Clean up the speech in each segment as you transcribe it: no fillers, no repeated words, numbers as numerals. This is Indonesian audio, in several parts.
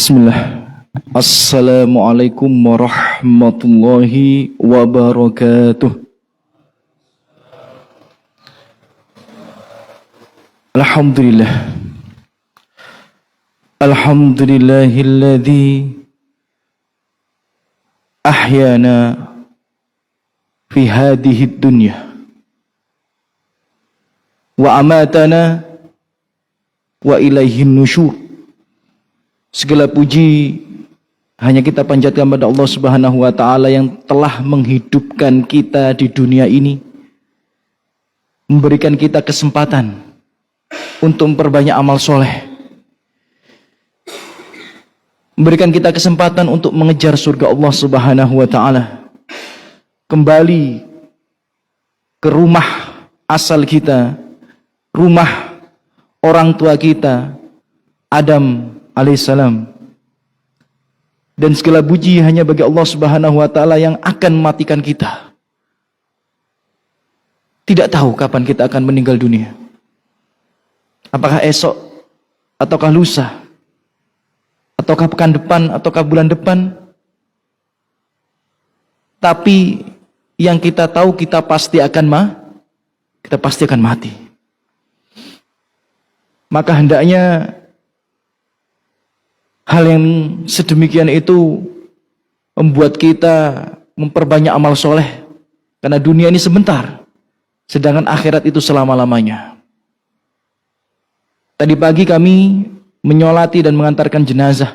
Bismillah. Assalamualaikum warahmatullahi wabarakatuh. Alhamdulillah. Alhamdulillahilladzi ahyana fi hadhihi dunya wa amatana wa ilaihin nusyur. Segala puji hanya kita panjatkan pada Allah Subhanahu wa taala yang telah menghidupkan kita di dunia ini, memberikan kita kesempatan untuk memperbanyak amal soleh, memberikan kita kesempatan untuk mengejar surga Allah Subhanahu wa taala, kembali ke rumah asal kita, rumah orang tua kita, Adam alaihissalam. Dan segala puji hanya bagi Allah Subhanahu wa taala yang akan mematikan kita. Tidak tahu kapan kita akan meninggal dunia. Apakah esok, ataukah lusa, ataukah pekan depan, ataukah bulan depan. Tapi yang kita tahu, kita pasti akan mati. Maka hendaknya hal yang sedemikian itu membuat kita memperbanyak amal soleh. Karena dunia ini sebentar, sedangkan akhirat itu selama-lamanya. Tadi pagi kami menyolati dan mengantarkan jenazah,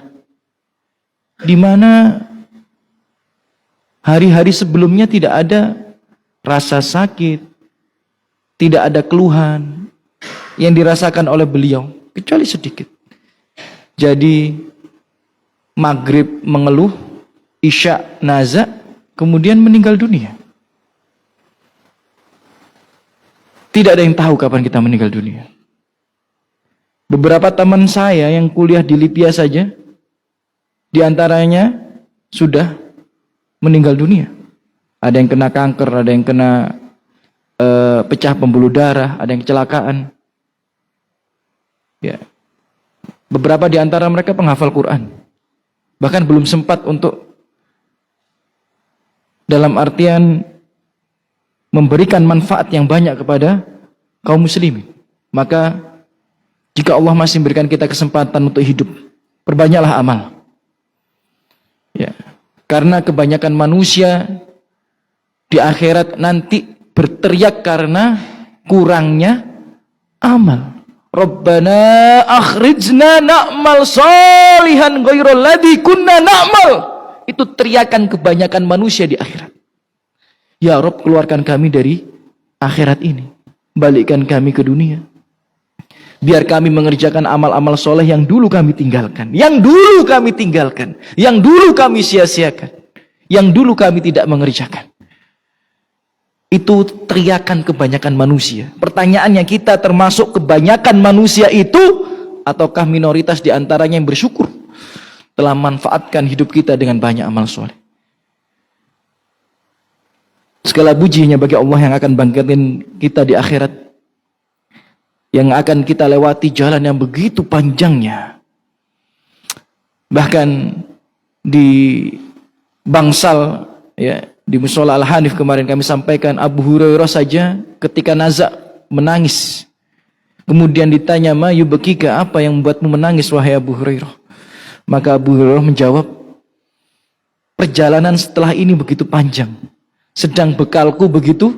di mana hari-hari sebelumnya tidak ada rasa sakit, tidak ada keluhan yang dirasakan oleh beliau, kecuali sedikit. Jadi maghrib mengeluh, isya nazak, kemudian meninggal dunia. Tidak ada yang tahu kapan kita meninggal dunia. Beberapa teman saya yang kuliah di Libya saja, di antaranya sudah meninggal dunia. Ada yang kena kanker, ada yang kena pecah pembuluh darah, ada yang kecelakaan. Ya. Beberapa di antara mereka penghafal Quran. Bahkan belum sempat untuk dalam artian memberikan manfaat yang banyak kepada kaum muslimin. Maka jika Allah masih memberikan kita kesempatan untuk hidup, perbanyaklah amal. Ya. Karena kebanyakan manusia di akhirat nanti berteriak karena kurangnya amal. Rabbana akhrijna na'mal salihan ghairal ladzi kunna na'mal. Itu teriakan kebanyakan manusia di akhirat. Ya Rabb, keluarkan kami dari akhirat ini, balikkan kami ke dunia, biar kami mengerjakan amal-amal soleh yang dulu kami tinggalkan, yang dulu kami sia-siakan, yang dulu kami tidak mengerjakan. Itu teriakan kebanyakan manusia. Pertanyaannya, kita termasuk kebanyakan manusia itu, ataukah minoritas di antaranya yang bersyukur telah manfaatkan hidup kita dengan banyak amal soleh? Segala puji hanya bagi Allah yang akan bangkitin kita di akhirat, yang akan kita lewati jalan yang begitu panjangnya. Bahkan di Bangsal, ya, di Musola Al-Hanif kemarin kami sampaikan, Abu Hurairah saja ketika nazak menangis. Kemudian ditanya, ma yubkika, apa yang membuatmu menangis wahai Abu Hurairah? Maka Abu Hurairah menjawab, perjalanan setelah ini begitu panjang, sedang bekalku begitu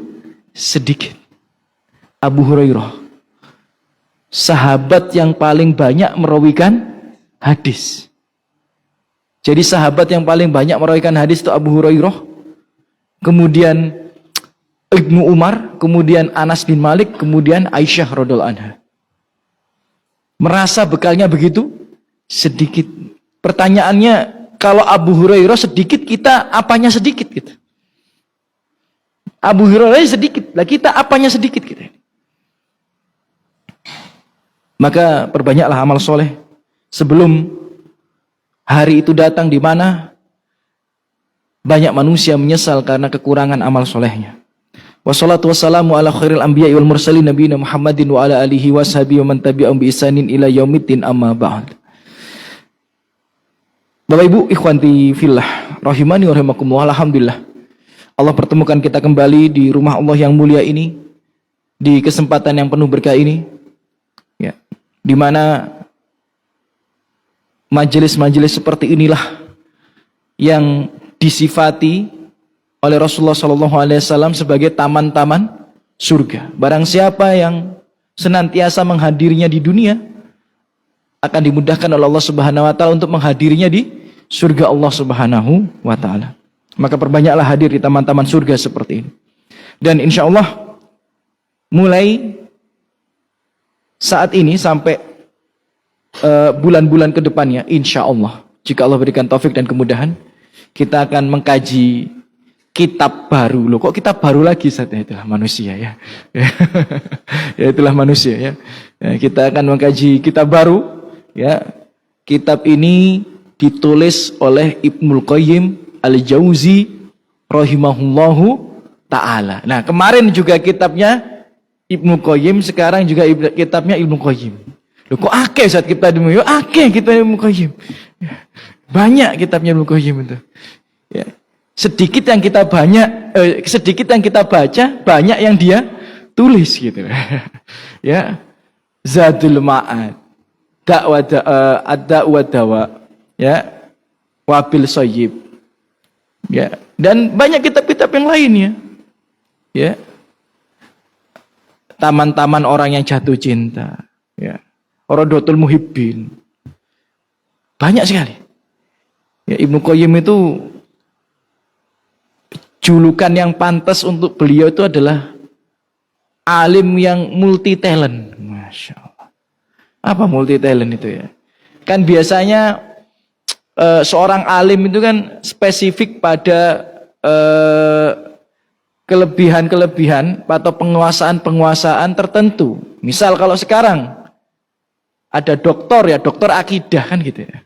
sedikit. Abu Hurairah, sahabat yang paling banyak merawikan hadis. Jadi sahabat yang paling banyak merawikan hadis itu Abu Hurairah, kemudian Ibnu Umar, kemudian Anas bin Malik, kemudian Aisyah radhiyallahu anha. Merasa bekalnya begitu sedikit. Pertanyaannya, kalau Abu Hurairah sedikit, kita apanya sedikit gitu? Abu Hurairah sedikit, lah kita apanya sedikit gitu? Maka perbanyaklah amal soleh sebelum hari itu datang, di mana banyak manusia menyesal karena kekurangan amal solehnya. Wassalatu wassalamu ala khairil anbiya'i wal mursalin nabiyina Muhammadin wa ala alihi washabihi wa man tabi'ahum bi ihsanin ila yaumiddin, amma ba'd. Bapak Ibu ikhwanti fillah rahimani wa rahimakumullah, alhamdulillah Allah pertemukan kita kembali di rumah Allah yang mulia ini, di kesempatan yang penuh berkah ini, ya, di mana majelis-majelis seperti inilah yang disifati oleh Rasulullah SAW sebagai taman-taman surga. Barang siapa yang senantiasa menghadirinya di dunia, akan dimudahkan oleh Allah Subhanahu wa taala untuk menghadirinya di surga Allah Subhanahu wa taala. Maka perbanyaklah hadir di taman-taman surga seperti ini. Dan insya Allah mulai saat ini sampai bulan-bulan ke depannya, insya Allah, jika Allah berikan taufik dan kemudahan, kita akan mengkaji kitab baru. Loh, kok kitab baru lagi? Ya, itulah manusia ya. Ya itulah manusia ya. Kita akan mengkaji kitab baru. Ya, kitab ini ditulis oleh Ibnul Qayyim Al-Jauzi rahimahullahu ta'ala. Nah, kemarin juga kitabnya Ibnu Qayyim, sekarang juga kitabnya Ibnu Qayyim. Loh, kok akeh saat kita demo? Akeh kitab Ibnu Qayyim. Banyak kitabnya Ibnu Qayyim itu. Ya. Sedikit yang kita baca, banyak yang dia tulis gitu. Ya. Zadul Ma'ad, Ad-Da'wa Dawa, ya, Wabil Soyib, ya, dan banyak kitab-kitab yang lainnya, ya, taman-taman orang yang jatuh cinta, ya, Rodotul Muhibbin, banyak sekali. Ya, Ibnu Qayyim itu julukan yang pantas untuk beliau itu adalah alim yang multi talent, masya Allah. Apa multi talent itu ya? Kan biasanya seorang alim itu kan spesifik pada kelebihan-kelebihan atau penguasaan-penguasaan tertentu. Misal kalau sekarang ada doktor ya, doktor akidah kan gitu ya.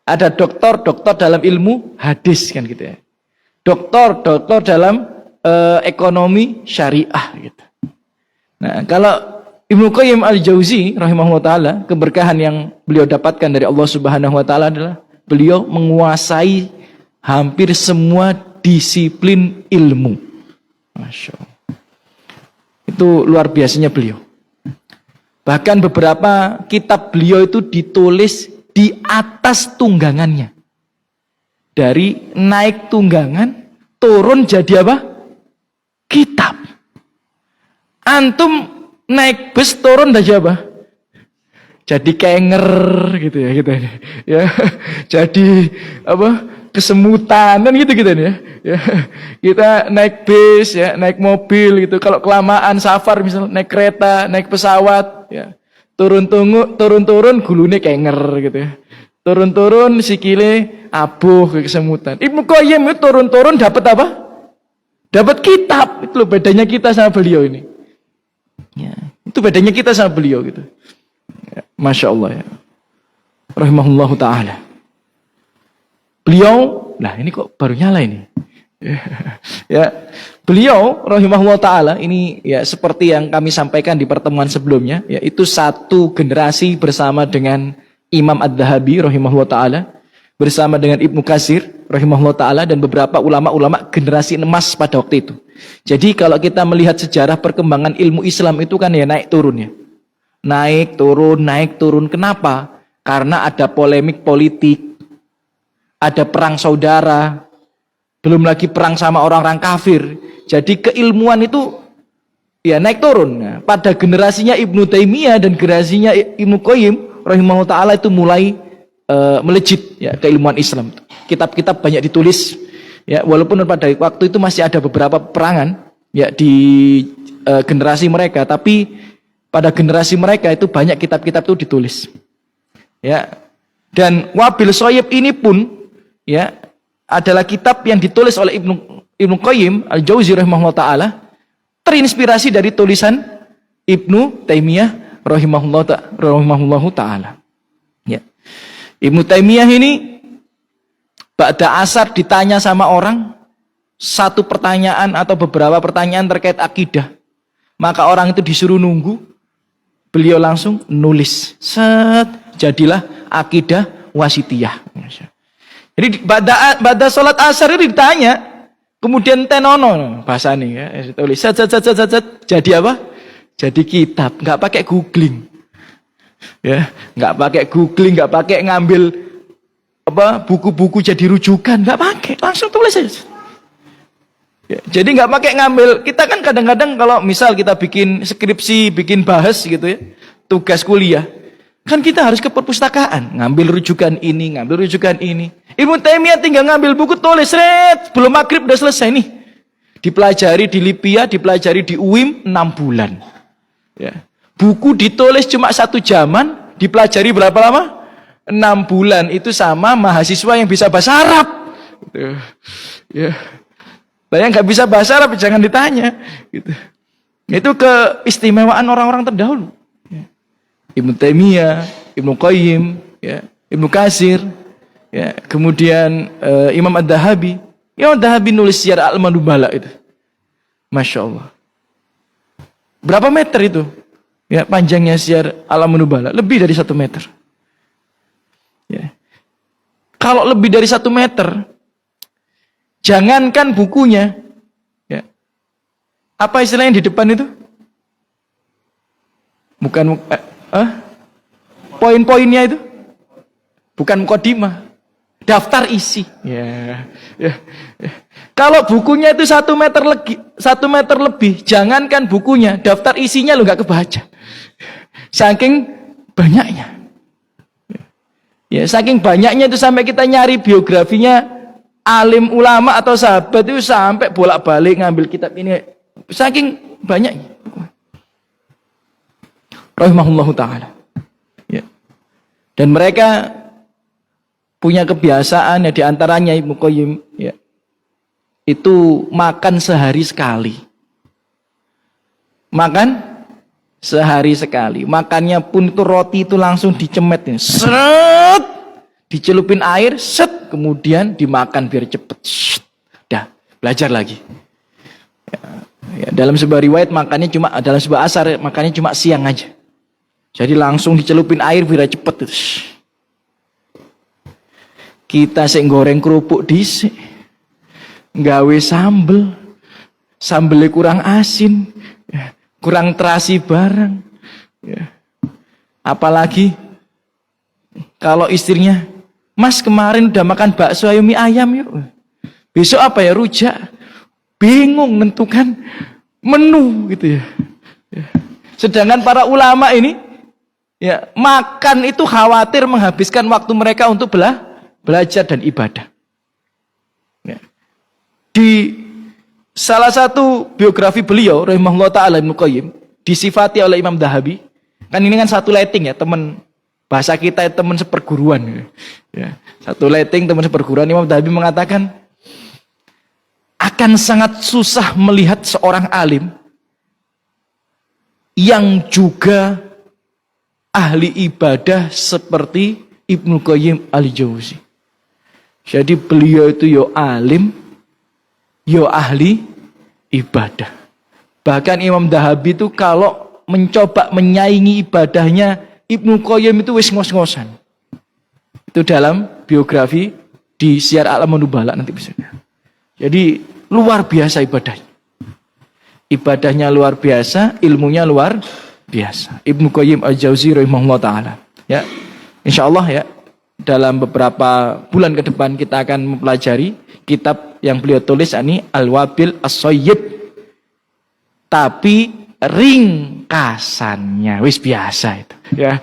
Ada doktor dalam ilmu hadis kan gitu ya. Doktor dalam ekonomi syariah gitu. Nah, kalau Ibnu Qayyim Al-Jauzi rahimahullah ta'ala, keberkahan yang beliau dapatkan dari Allah Subhanahu wa ta'ala adalah beliau menguasai hampir semua disiplin ilmu. Masya Allah. Itu luar biasanya beliau. Bahkan beberapa kitab beliau itu ditulis di atas tunggangannya. Dari naik tunggangan, turun jadi apa? Kitab. Antum naik bus turun aja apa? Jadi kenger gitu ya kita ini. Ya, jadi apa? Kesemutan kan gitu ya. Ya. Kita naik bis ya, naik mobil gitu. Kalau kelamaan safar misal naik kereta, naik pesawat ya. Turun-turun gulune kenger gitu ya. Turun-turun sikile abuh kesemutan. Ibnu Qayyim itu turun-turun dapat apa? Dapat kitab. Itu loh bedanya kita sama beliau ini. Ya, itu bedanya kita sama beliau gitu. Ya, masya Allah ya. Rahimahullahu ta'ala. Beliau, nah ini kok baru nyala ini. Ya, beliau rahimahullahu ta'ala ini ya seperti yang kami sampaikan di pertemuan sebelumnya, yaitu satu generasi bersama dengan Imam Ad-Dhahabi rahimahullahu ta'ala, bersama dengan Ibnu Katsir rahimahullah ta'ala, dan beberapa ulama-ulama generasi emas pada waktu itu. Jadi kalau kita melihat sejarah perkembangan ilmu Islam itu kan ya naik turun ya. Naik turun. Kenapa? Karena ada polemik politik, ada perang saudara, belum lagi perang sama orang-orang kafir. Jadi keilmuan itu ya naik turun. Nah, pada generasinya Ibnu Taimiyah dan generasinya Ibnu Qayyim rahimahullah ta'ala itu mulai melejit ya keilmuan Islam. Kitab-kitab banyak ditulis ya, walaupun pada waktu itu masih ada beberapa peperangan ya di generasi mereka, tapi pada generasi mereka itu banyak kitab-kitab itu ditulis. Ya. Dan Wabil Soyib ini pun ya adalah kitab yang ditulis oleh Ibnu Qayyim Al-Jauzi rahimahullah ta'ala, terinspirasi dari tulisan Ibnu Taimiyah rahimahullahu ta'ala. Ya. Ibnu Taimiyah ini ba'da asar ditanya sama orang satu pertanyaan atau beberapa pertanyaan terkait akidah, maka orang itu disuruh nunggu, beliau langsung nulis, jadilah akidah wasitiyah. Jadi pada sholat asar itu ditanya, kemudian tenono bahasa ini ya, tulis set, jadi apa? Jadi kitab, nggak pakai googling, ya, nggak pakai googling, nggak pakai ngambil apa buku-buku jadi rujukan, nggak pakai, langsung tulis aja. Ya, jadi nggak pakai ngambil. Kita kan kadang-kadang kalau misal kita bikin skripsi, bikin bahas gitu ya, tugas kuliah. Kan kita harus ke perpustakaan, ngambil rujukan ini, ngambil rujukan ini. Ibnu Taimiyah tinggal ngambil buku tulis, belum maghrib udah selesai nih. Dipelajari di Libya, dipelajari di UIM 6 bulan. Ya. Buku ditulis cuma 1 jaman, dipelajari berapa lama? 6 bulan. Itu sama mahasiswa yang bisa bahasa Arab. Gitu. Ya. Nah, yang nggak bisa bahasa Arab jangan ditanya. Gitu. Itu keistimewaan orang-orang terdahulu. Ibnu Taimiyah, Ibnu Qayyim, ya, Ibnu Katsir, ya, kemudian Imam Ad-Dahabi. Imam Ad-Dahabi nulis Syiar A'lamun Nubala itu. Masya Allah. Berapa meter itu? Ya, panjangnya Syiar A'lamun Nubala, lebih dari 1 meter. Ya. Kalau lebih dari 1 meter, jangankan bukunya, ya. Apa istilahnya di depan itu? Bukan poin-poinnya itu bukan mukadimah, daftar isi. Ya. Kalau bukunya itu 1 meter lebih, jangankan bukunya, daftar isinya lo nggak kebaca. Saking banyaknya. Ya, saking banyaknya itu sampai kita nyari biografinya alim ulama atau sahabat itu sampai bolak-balik ngambil kitab ini. Saking banyaknya. Rahimahullahu ta'ala. Ya. Dan mereka punya kebiasaan ya, diantaranya Ibnu Qayyim ya, itu makan sehari sekali. Makan sehari sekali. Makannya pun itu roti itu langsung dicemet ini. Set, dicelupin air, set, kemudian dimakan biar cepet. Set, dah, belajar lagi. Ya, dalam sebuah riwayat makannya cuma, dalam sebuah asar makannya cuma siang aja. Jadi langsung dicelupin air biar cepet. Kita sing goreng kerupuk dhisik, gawe sambel, sambelnya kurang asin, ya, kurang terasi barang. Ya. Apalagi kalau istrinya, Mas kemarin udah makan bakso ayo mie ayam yuk. Besok apa ya, rujak. Bingung menentukan menu gitu ya. Ya. Sedangkan para ulama ini ya, makan itu khawatir menghabiskan waktu mereka untuk belajar dan ibadah. Ya. Di salah satu biografi beliau, rahimahullah ta'ala Ibnu Qayyim, disifati oleh Imam Dahabi. Kan ini kan satu letting ya, teman bahasa kita teman seperguruan. Ya. Satu letting teman seperguruan. Imam Dahabi mengatakan, akan sangat susah melihat seorang alim yang juga ahli ibadah seperti Ibnu Qayyim al-Jauzi. Jadi beliau itu yo alim, yo ahli ibadah. Bahkan Imam Dahabi itu kalau mencoba menyaingi ibadahnya Ibnu Qayyim itu wis ngos-ngosan. Itu dalam biografi di Syiar A'lamun Nubala nanti bisa. Jadi luar biasa ibadahnya. Ibadahnya luar biasa, ilmunya luar biasa. Ibnu Qayyim al-Jauzi rahimahullah ta'ala. Ya, insyaallah ya, dalam beberapa bulan ke depan kita akan mempelajari kitab yang beliau tulis ini Al-Wabil As-Sayyib. Tapi ringkasannya wis biasa itu. Ya.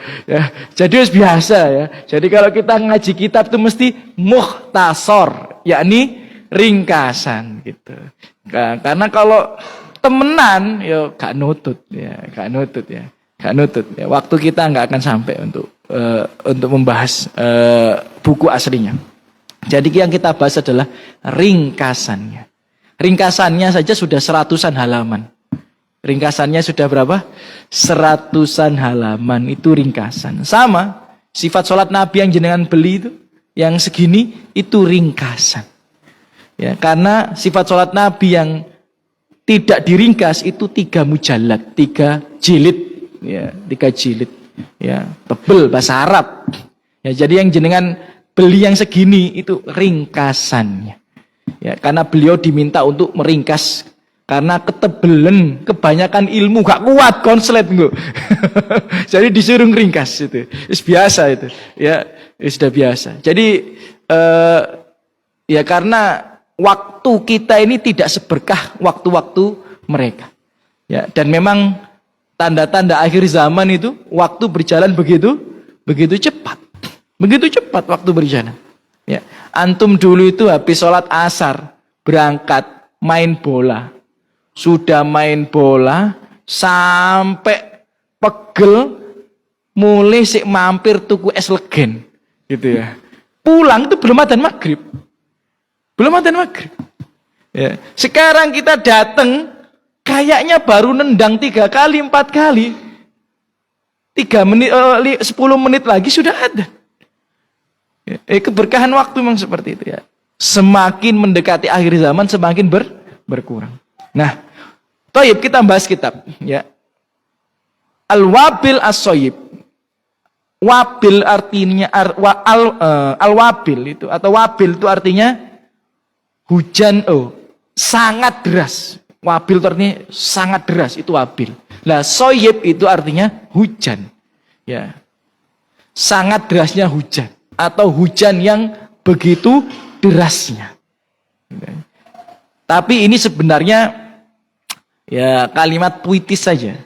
Jadi wis biasa ya. Jadi kalau kita ngaji kitab itu mesti mukhtasar, yakni ringkasan gitu. Karena kalau temenan ya gak nutut ya. Waktu kita nggak akan sampai untuk membahas buku aslinya. Jadi yang kita bahas adalah ringkasannya. Ringkasannya saja sudah 100-an halaman. Ringkasannya sudah berapa? 100-an halaman itu ringkasan. Sama sifat sholat Nabi yang jenengan beli itu, yang segini itu ringkasan. Ya, karena sifat sholat Nabi yang tidak diringkas itu 3 mujallad, 3 jilid, ya, 3 jilid, ya, tebel bahasa Arab. Ya, jadi yang jenengan beli yang segini itu ringkasannya. Ya, karena beliau diminta untuk meringkas karena ketebelan kebanyakan ilmu gak kuat konslet gue. Jadi disuruh ringkas itu. Biasa itu. Ya, sudah biasa. Jadi ya karena waktu kita ini tidak seberkah waktu-waktu mereka. Ya, dan memang tanda-tanda akhir zaman itu waktu berjalan begitu cepat. Begitu cepat waktu berjalan. Ya, antum dulu itu habis sholat asar berangkat main bola. Sudah main bola sampai pegel mulai sik mampir tuku es legen gitu ya. Pulang itu belum adzan maghrib. Belum adzan maghrib. Ya. Sekarang kita datang kayaknya baru nendang 3 kali, 4 kali. 3 menit, 10 menit lagi sudah ada. Keberkahan waktu memang seperti itu ya. Semakin mendekati akhir zaman semakin berkurang. Nah, toyib kita bahas kitab ya. Al-Wabil As-Soyib. Wabil artinya al-wabil itu atau wabil itu artinya hujan sangat deras. Wabil itu artinya sangat deras, itu wabil. Nah, soyib itu artinya hujan. Ya. Sangat derasnya hujan atau hujan yang begitu derasnya. Tapi ini sebenarnya ya kalimat puitis saja.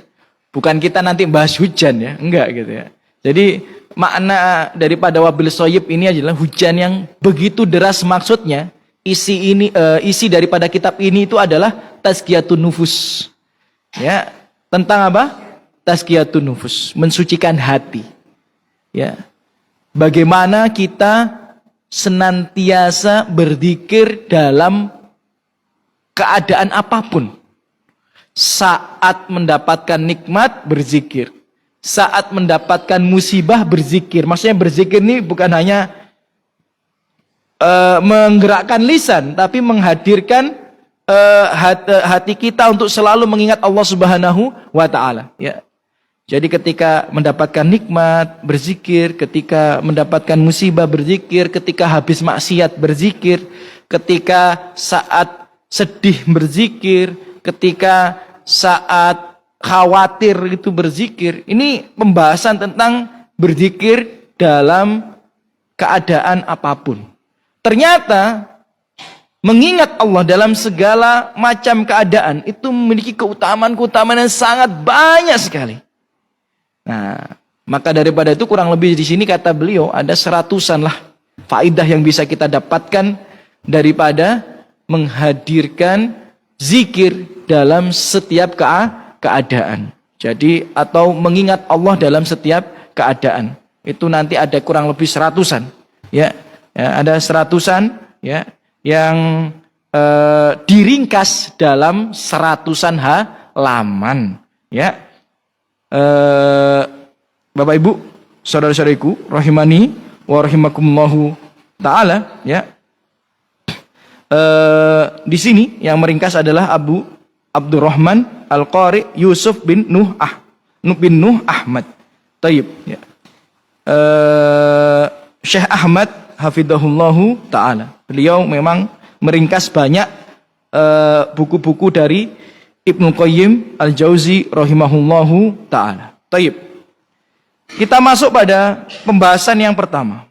Bukan kita nanti bahas hujan ya, enggak gitu ya. Jadi makna daripada wabil soyib ini adalah hujan yang begitu deras, maksudnya isi daripada kitab ini itu adalah tazkiyatun nufus. Ya, tentang apa? Tazkiyatun nufus, mensucikan hati. Ya. Bagaimana kita senantiasa berzikir dalam keadaan apapun. Saat mendapatkan nikmat berzikir, saat mendapatkan musibah berzikir. Maksudnya berzikir ini bukan hanya menggerakkan lisan, tapi menghadirkan hati kita untuk selalu mengingat Allah Subhanahu wa taala, ya. Jadi ketika mendapatkan nikmat berzikir, ketika mendapatkan musibah berzikir, ketika habis maksiat berzikir, ketika saat sedih berzikir, ketika saat khawatir itu berzikir. Ini pembahasan tentang berzikir dalam keadaan apapun. Ternyata mengingat Allah dalam segala macam keadaan itu memiliki keutamaan-keutamaan yang sangat banyak sekali. Nah, maka daripada itu kurang lebih di sini kata beliau ada 100-an lah faidah yang bisa kita dapatkan daripada menghadirkan zikir dalam setiap keadaan. Jadi atau mengingat Allah dalam setiap keadaan. Itu nanti ada kurang lebih 100-an. Ya, ada 100-an ya yang diringkas dalam 100-an halaman. Ya. Bapak Ibu, saudara-saudariku rahimani wa rahimakumullahu taala, ya. Di sini yang meringkas adalah Abu Abdurrahman Al-Qari Yusuf bin Nuh Ahmad. Taib, ya. Syekh Ahmad hafidhahullahu taala. Beliau memang meringkas banyak buku-buku dari Ibnu Qayyim Al-Jauzi rahimahullahu ta'ala. Taib. Kita masuk pada pembahasan yang pertama.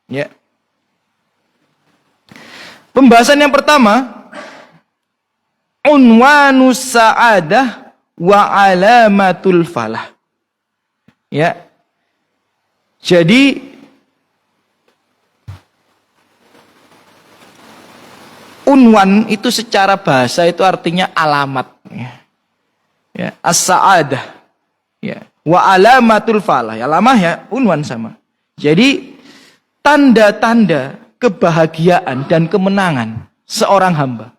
Ya. Pembahasan yang pertama, unwanus sa'adah wa alamatul falah. Ya. Jadi unwan itu secara bahasa itu artinya alamat, ya. As-sa'adah, ya. Wa alamatul falah, ya, alamah ya unwan sama. Jadi tanda-tanda kebahagiaan dan kemenangan seorang hamba.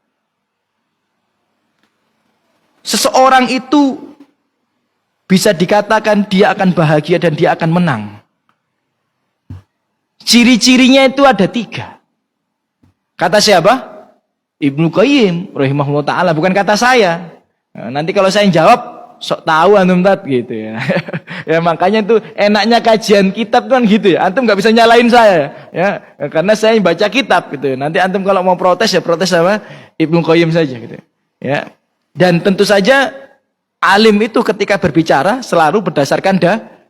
Seseorang itu bisa dikatakan dia akan bahagia dan dia akan menang. Ciri-cirinya itu ada 3. Kata siapa? Ibnu Qayyim rahimahullah ta'ala, bukan kata saya. Nah, nanti kalau saya jawab sok tahu antum tat gitu ya. Ya makanya tuh enaknya kajian kitab kan gitu ya. Antum nggak bisa nyalain saya ya, karena saya baca kitab gitu. Nanti antum kalau mau protes ya protes sama Ibnu Qayyim saja gitu. Ya. Dan tentu saja alim itu ketika berbicara selalu berdasarkan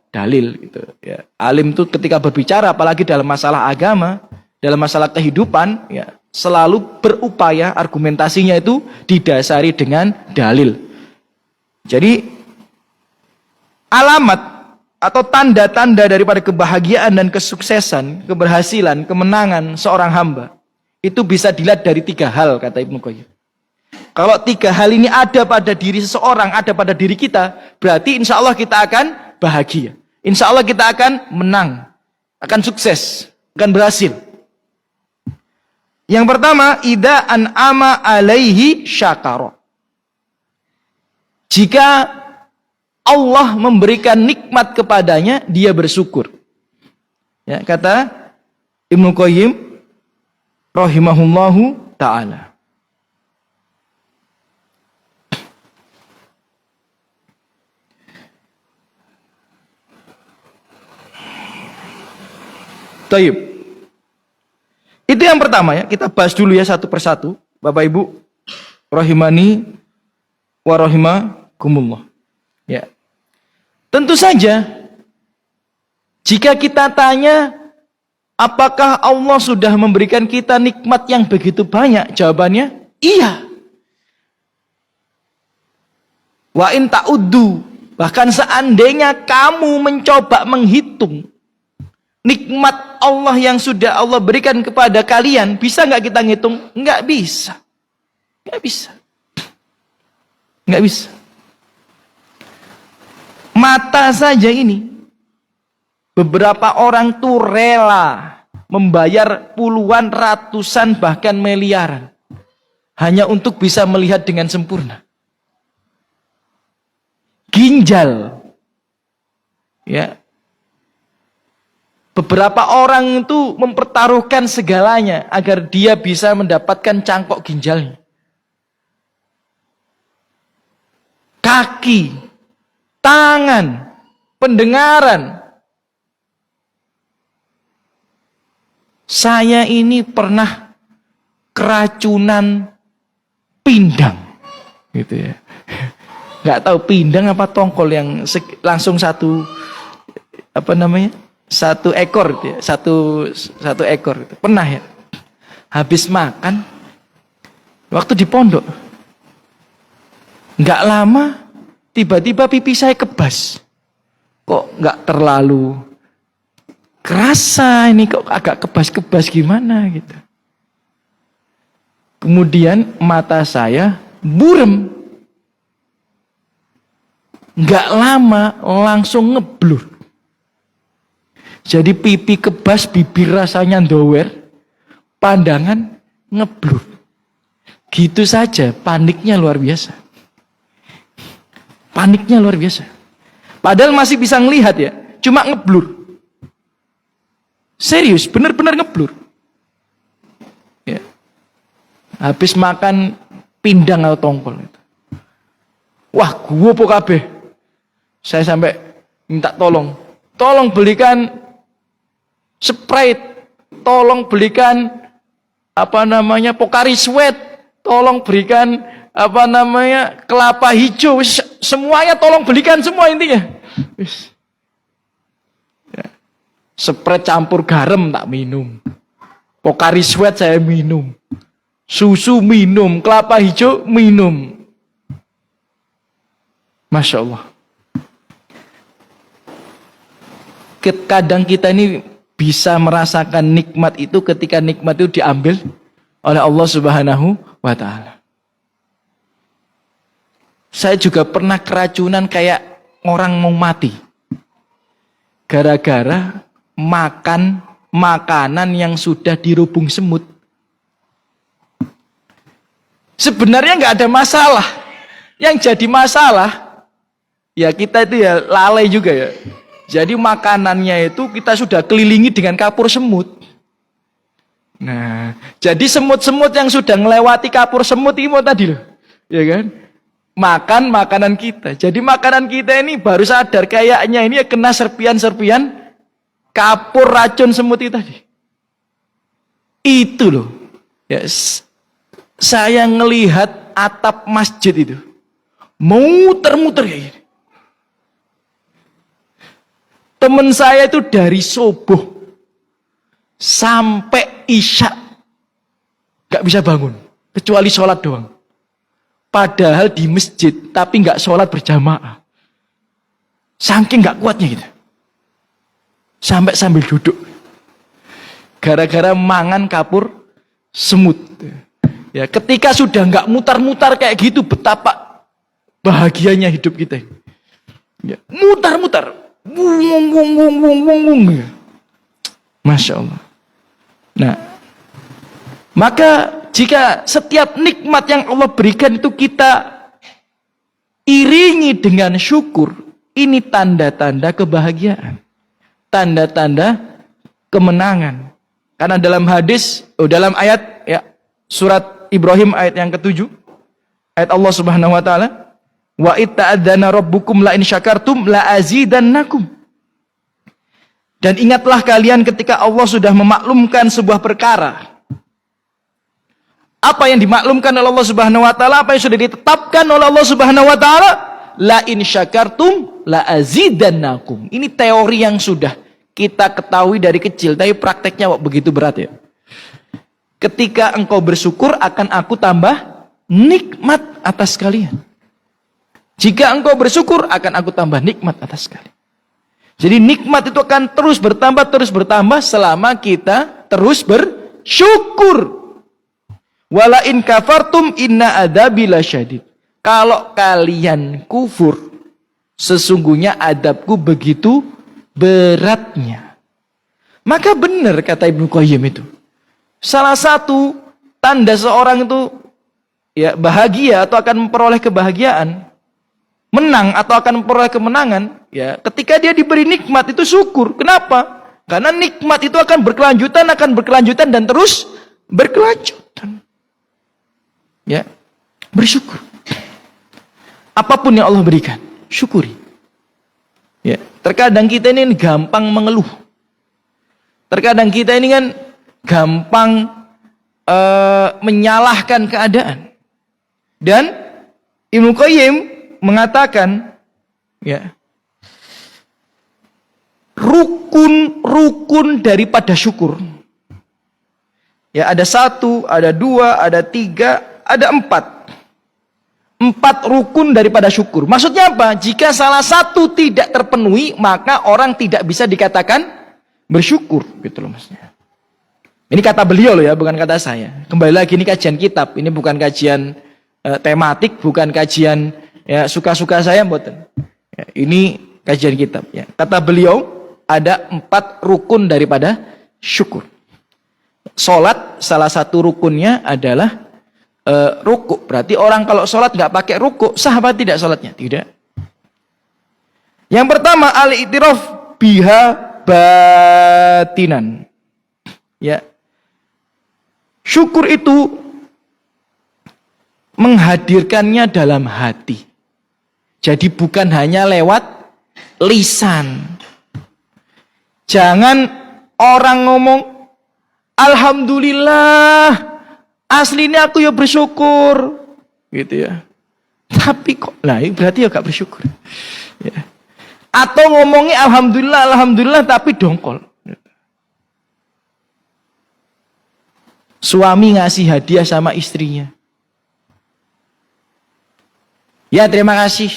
dalil gitu ya. Alim itu ketika berbicara apalagi dalam masalah agama, dalam masalah kehidupan ya, selalu berupaya argumentasinya itu didasari dengan dalil. Jadi alamat atau tanda-tanda daripada kebahagiaan dan kesuksesan, keberhasilan, kemenangan seorang hamba itu bisa dilihat dari 3 hal kata Ibnu Qayyim. Kalau 3 hal ini ada pada diri seseorang, ada pada diri kita, berarti insya Allah kita akan bahagia. Insya Allah kita akan menang, akan sukses, akan berhasil. Yang pertama, idza an'ama alaihi syakara. Jika Allah memberikan nikmat kepadanya, dia bersyukur. Ya, kata Ibnu Qayyim rahimahullahu taala. Taib. Itu yang pertama ya, kita bahas dulu ya satu persatu. Bapak Ibu rahimani wa rahimakumullah. Ya. Tentu saja jika kita tanya apakah Allah sudah memberikan kita nikmat yang begitu banyak? Jawabannya iya. Wa in ta'uddu, bahkan seandainya kamu mencoba menghitung nikmat Allah yang sudah Allah berikan kepada kalian, bisa nggak kita ngitung? Nggak bisa. Nggak bisa. Nggak bisa. Mata saja ini, beberapa orang tuh rela membayar puluhan, ratusan, bahkan miliaran hanya untuk bisa melihat dengan sempurna. Ginjal, ya. Beberapa orang itu mempertaruhkan segalanya agar dia bisa mendapatkan cangkok ginjalnya. Kaki, tangan, pendengaran. Saya ini pernah keracunan pindang, gitu ya. Nggak tahu pindang apa tongkol yang langsung satu satu ekor gitu ya, satu ekor gitu. Pernah ya, habis makan waktu di pondok, nggak lama tiba-tiba pipi saya kebas. Kok nggak terlalu kerasa ini, kok agak kebas-kebas gimana gitu. Kemudian mata saya burem, nggak lama langsung ngeblur. Jadi pipi kebas, bibir rasanya ndower, pandangan ngeblur. Gitu saja, paniknya luar biasa. Paniknya luar biasa. Padahal masih bisa ngelihat ya, cuma ngeblur. Serius, benar-benar ngeblur. Ya. Habis makan pindang atau tongkol itu. Wah, gua po kabeh. Saya sampai minta tolong belikan Sprite, tolong belikan Pocari Sweat, tolong berikan kelapa hijau, semuanya tolong belikan semua intinya. Ya. Sprite campur garam tak minum, Pocari Sweat saya minum, susu minum, kelapa hijau minum. Masya Allah. Kadang kita ini bisa merasakan nikmat itu ketika nikmat itu diambil oleh Allah Subhanahu wa ta'ala. Saya juga pernah keracunan kayak orang mau mati. Gara-gara makan makanan yang sudah dirubung semut. Sebenarnya nggak ada masalah. Yang jadi masalah, ya kita itu ya lalai juga ya. Jadi makanannya itu kita sudah kelilingi dengan kapur semut. Nah, jadi semut-semut yang sudah melewati kapur semut ini tadi loh, ya kan? makan makanan kita. Jadi makanan kita ini baru sadar kayaknya ini kena serpian-serpian kapur racun semut itu tadi. Itu loh. Ya, saya ngelihat atap masjid itu muter-muter kayak gini. Temen saya itu dari subuh sampai isya gak bisa bangun kecuali sholat doang. Padahal di masjid tapi gak sholat berjamaah. Saking gak kuatnya gitu. Sampai duduk. Gara-gara mangan kapur semut. Ya, ketika sudah gak mutar-mutar kayak gitu, betapa bahagianya hidup kita. Ya, mutar-mutar. Wung, wung, wung, wung, wung, wung. Masya Allah. Nah, maka jika setiap nikmat yang Allah berikan itu kita iringi dengan syukur, ini tanda-tanda kebahagiaan, tanda-tanda kemenangan. Karena dalam hadis, dalam ayat ya, surat Ibrahim ayat yang ke-7, ayat Allah Subhanahu wa taala, wa itta'adzana rabbukum la in syakartum la azidannakum. Dan ingatlah kalian ketika Allah sudah memaklumkan sebuah perkara. Apa yang dimaklumkan oleh Allah Subhanahu wa taala, apa yang sudah ditetapkan oleh Allah Subhanahu wa taala, la in syakartum la azidannakum. Ini teori yang sudah kita ketahui dari kecil, tapi prakteknya begitu berat ya. Ketika engkau bersyukur akan aku tambah nikmat atas kalian. Jika engkau bersyukur akan aku tambah nikmat atas kalian. Jadi nikmat itu akan terus bertambah selama kita terus bersyukur. Wala in kafartum inna adabi lasyadid. Kalau kalian kufur, sesungguhnya adabku begitu beratnya. Maka benar kata Ibnu Qayyim itu. Salah satu tanda seorang itu ya bahagia atau akan memperoleh kebahagiaan, menang atau akan memperoleh kemenangan, ya ketika dia diberi nikmat itu syukur. Kenapa? Karena nikmat itu akan berkelanjutan dan terus berkelanjutan. Ya, bersyukur. Apapun yang Allah berikan, syukuri. Ya, terkadang kita ini gampang mengeluh. Terkadang kita ini kan gampang menyalahkan keadaan. Dan Ibnu Qayyim mengatakan, ya, rukun daripada syukur. Ya, ada 1, ada 2, ada 3, ada 4. 4 rukun daripada syukur. Maksudnya apa? Jika salah satu tidak terpenuhi, maka orang tidak bisa dikatakan bersyukur, gitu loh maksudnya. Ini kata beliau loh ya, bukan kata saya. Kembali lagi, ini kajian kitab, ini bukan kajian tematik, bukan kajian ya suka-suka saya, mboten. Ya, ini kajian kitab. Ya. Kata beliau ada 4 rukun daripada syukur. Salat salah satu rukunnya adalah rukuk. Berarti orang kalau sholat nggak pakai rukuk, sah apa tidak sholatnya? Tidak. Yang pertama, al-i'tiraf biha batinan. Ya. Syukur itu menghadirkannya dalam hati. Jadi bukan hanya lewat lisan. Jangan orang ngomong alhamdulillah, aslinya aku ya bersyukur, gitu ya. Tapi kok, lah berarti ya gak bersyukur. Ya. Atau ngomongnya alhamdulillah, tapi dongkol. Suami ngasih hadiah sama istrinya. Ya terima kasih.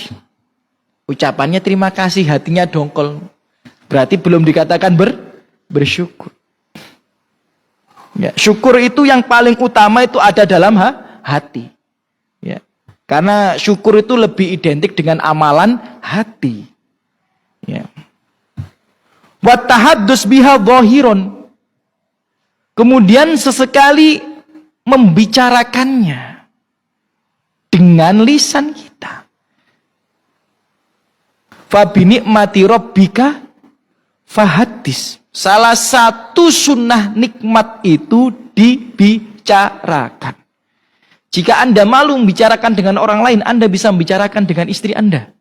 Ucapannya terima kasih, hatinya dongkol. Berarti belum dikatakan bersyukur. Ya, syukur itu yang paling utama itu ada dalam hati. Ya. Karena syukur itu lebih identik dengan amalan hati. Ya. Wa tahaddus biha dhahiron. Kemudian sesekali membicarakannya dengan lisan kita. Fa bi ni'mati rabbika fahaddis. Salah satu sunnah nikmat itu dibicarakan. Jika Anda malu membicarakan dengan orang lain, Anda bisa membicarakan dengan istri Anda.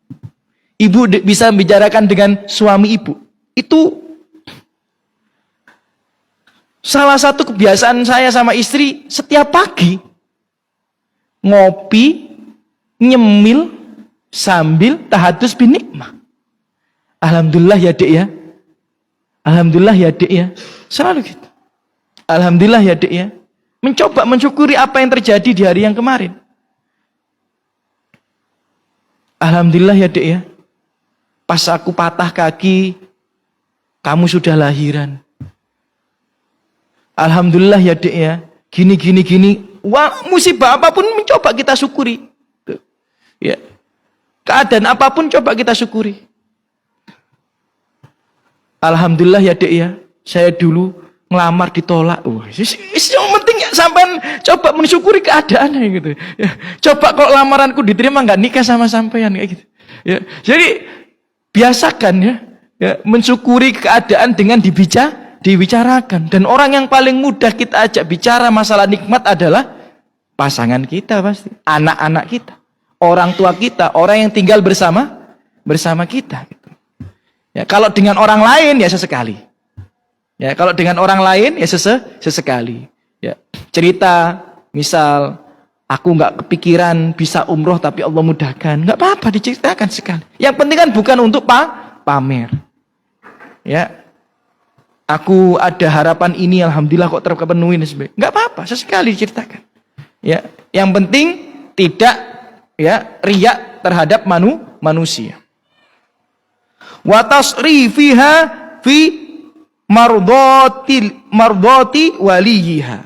Ibu bisa membicarakan dengan suami ibu. Itu salah satu kebiasaan saya sama istri, setiap pagi ngopi, nyemil, sambil tahadus binikmah. Alhamdulillah ya dek ya. Alhamdulillah ya dek ya. Selalu gitu. Alhamdulillah ya dek ya. Mencoba mensyukuri apa yang terjadi di hari yang kemarin. Alhamdulillah ya dek ya. Pas aku patah kaki, kamu sudah lahiran. Alhamdulillah ya dek ya. Gini. Wah, musibah apapun mencoba kita syukuri. Tuh. Ya. Keadaan apapun coba kita syukuri. Alhamdulillah ya dek ya. Saya dulu ngelamar ditolak. Wah, yang penting ya sampean coba mensyukuri keadaannya gitu. Ya. Coba kok lamaranku diterima nggak nikah sama sampean kayak gitu. Ya. Jadi biasakan ya mensyukuri keadaan dengan dibicarakan. Dan orang yang paling mudah kita ajak bicara masalah nikmat adalah pasangan kita pasti, anak-anak kita, orang tua kita, orang yang tinggal bersama kita. Gitu. Ya, kalau dengan orang lain ya sesekali. Ya, kalau dengan orang lain ya sesekali. Ya, cerita, misal aku nggak kepikiran bisa umroh tapi Allah mudahkan, nggak apa-apa diceritakan sekali. Yang penting kan bukan untuk pamer. Ya, aku ada harapan ini, alhamdulillah kok terpenuhi dan sebagainya. Nggak apa-apa, sesekali diceritakan. Ya, yang penting tidak ya riya terhadap manusia. Wa tasrifiha fi mardati waliyiha.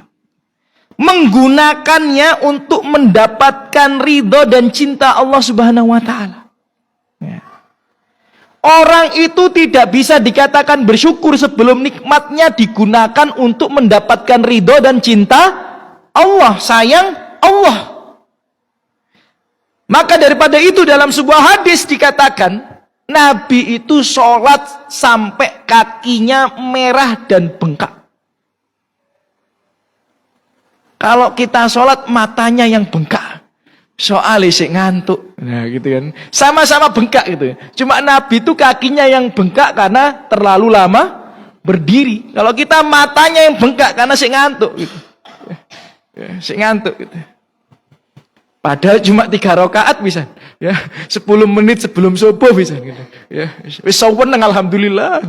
Menggunakannya untuk mendapatkan ridho dan cinta Allah Subhanahu wa taala. Ya. Orang itu tidak bisa dikatakan bersyukur sebelum nikmatnya digunakan untuk mendapatkan ridho dan cinta Allah, sayang Allah. Maka daripada itu dalam sebuah hadis dikatakan Nabi itu sholat sampai kakinya merah dan bengkak. Kalau kita sholat matanya yang bengkak, soalnya sih ngantuk. Nah gitu kan, sama-sama bengkak gitu. Cuma Nabi itu kakinya yang bengkak karena terlalu lama berdiri. Kalau kita matanya yang bengkak karena sih ngantuk gitu. Sih ngantuk gitu. Padahal cuma 3 rakaat bisa, ya 10 menit sebelum subuh bisa, gitu. Ya, wis saweneng alhamdulillah.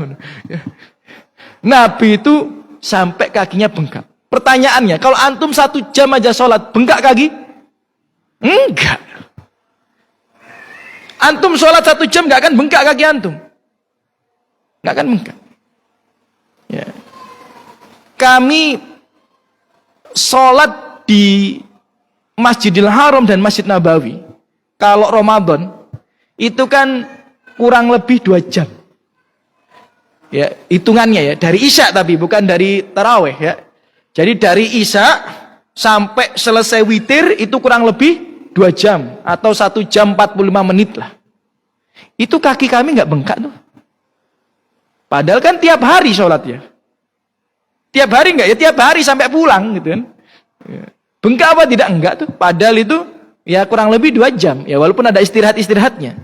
Ya. Nabi itu sampai kakinya bengkak. Pertanyaannya, kalau antum 1 jam aja sholat, bengkak kaki? Enggak. Antum sholat 1 jam nggak akan bengkak kaki antum, nggak akan bengkak. Ya. Kami sholat di Masjidil Haram dan Masjid Nabawi, kalau Ramadan itu kan kurang lebih 2 jam. Ya, hitungannya ya dari Isya tapi bukan dari taraweh ya. Jadi dari Isya sampai selesai witir itu kurang lebih 2 jam atau 1 jam 45 menit lah. Itu kaki kami nggak bengkak tuh. Padahal kan tiap hari sholat ya. Tiap hari nggak ya, tiap hari sampai pulang gitu kan. Ya. Bengkak apa tidak? Enggak tuh. Padahal itu ya kurang lebih 2 jam. Ya walaupun ada istirahat-istirahatnya.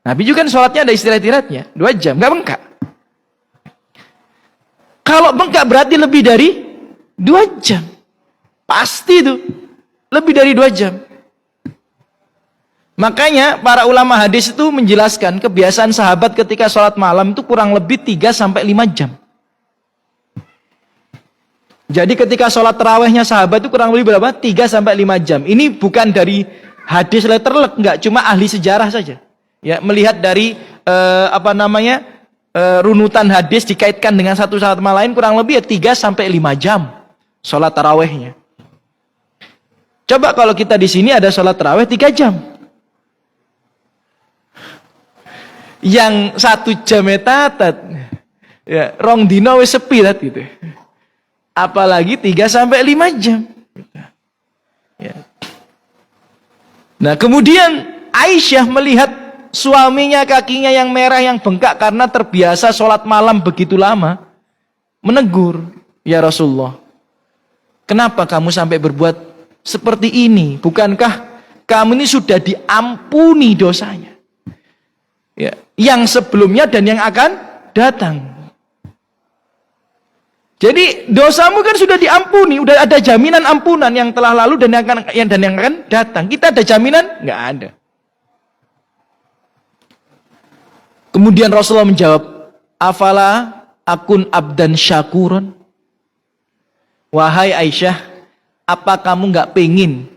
Nabi juga kan sholatnya ada istirahat-istirahatnya. 2 jam, enggak bengkak. Kalau bengkak berarti lebih dari 2 jam. Pasti itu. Lebih dari 2 jam. Makanya para ulama hadis itu menjelaskan kebiasaan sahabat ketika sholat malam itu kurang lebih 3-5 jam. Jadi ketika sholat tarawehnya sahabat itu kurang lebih berapa? 3-5 jam. Ini bukan dari hadis letterlek, enggak, cuma ahli sejarah saja. Ya, melihat dari runutan hadis dikaitkan dengan satu sama lain kurang lebih ya 3-5 jam sholat tarawehnya. Coba kalau kita di sini ada sholat taraweh 3 jam. Yang 1 jam tatat. Ya, rong dino wis sepi gitu. Apalagi 3-5 jam. Ya. Nah kemudian Aisyah melihat suaminya kakinya yang merah yang bengkak karena terbiasa sholat malam begitu lama, menegur, ya Rasulullah, kenapa kamu sampai berbuat seperti ini? Bukankah kamu ini sudah diampuni dosanya? Ya, yang sebelumnya dan yang akan datang. Jadi dosamu kan sudah diampuni, udah ada jaminan ampunan yang telah lalu dan yang akan datang. Kita ada jaminan? Nggak ada. Kemudian Rasulullah menjawab, afala akun abdan syakuron. Wahai Aisyah, apa kamu nggak pengen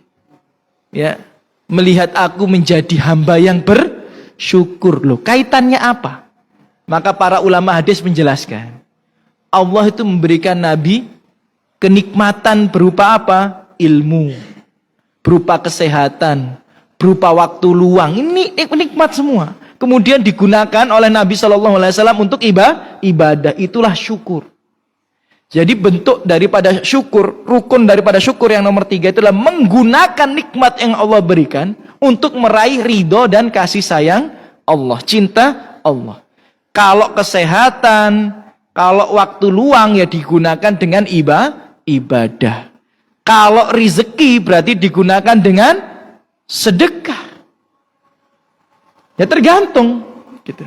ya melihat aku menjadi hamba yang bersyukur? Loh, kaitannya apa? Maka para ulama hadis menjelaskan, Allah itu memberikan Nabi kenikmatan berupa apa? Ilmu, berupa kesehatan, berupa waktu luang. Ini nikmat semua. Kemudian digunakan oleh Nabi SAW untuk ibadah. Itulah syukur. Jadi bentuk daripada syukur, rukun daripada syukur yang nomor 3 itulah menggunakan nikmat yang Allah berikan untuk meraih ridho dan kasih sayang Allah, cinta Allah. Kalau kesehatan, kalau waktu luang ya digunakan dengan ibadah. Kalau rezeki berarti digunakan dengan sedekah. Ya tergantung gitu.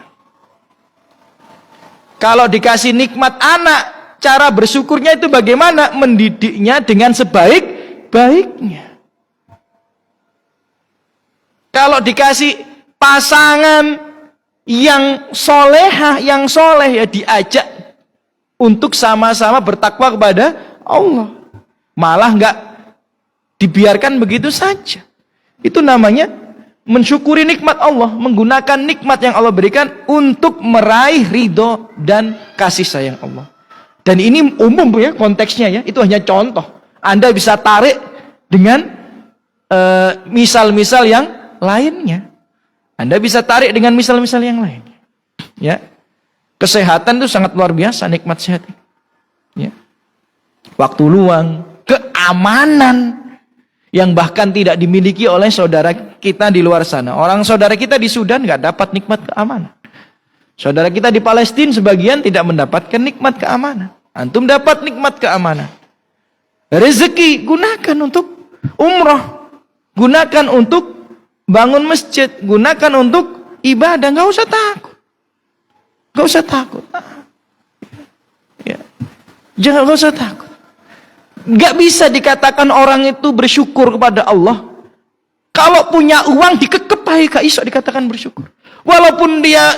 Kalau dikasih nikmat anak, cara bersyukurnya itu bagaimana? Mendidiknya dengan sebaik-baiknya. Kalau dikasih pasangan yang solehah, yang soleh, ya diajak untuk sama-sama bertakwa kepada Allah. Malah nggak dibiarkan begitu saja. Itu namanya mensyukuri nikmat Allah, menggunakan nikmat yang Allah berikan untuk meraih ridho dan kasih sayang Allah. Dan ini umum ya konteksnya ya, itu hanya contoh. Anda bisa tarik dengan misal-misal yang lainnya. Anda bisa tarik dengan misal-misal yang lainnya. Ya. Kesehatan itu sangat luar biasa, nikmat sehat. Ya. Waktu luang, keamanan yang bahkan tidak dimiliki oleh saudara kita di luar sana. Orang saudara kita di Sudan nggak dapat nikmat keamanan. Saudara kita di Palestina sebagian tidak mendapatkan nikmat keamanan. Antum dapat nikmat keamanan. Rezeki gunakan untuk umroh, gunakan untuk bangun masjid, gunakan untuk ibadah. Nggak usah takut. Nggak usah takut. Ya. Jangan, nggak usah takut. Nggak bisa dikatakan orang itu bersyukur kepada Allah kalau punya uang dikekep aja, gak iso dikatakan bersyukur. Walaupun dia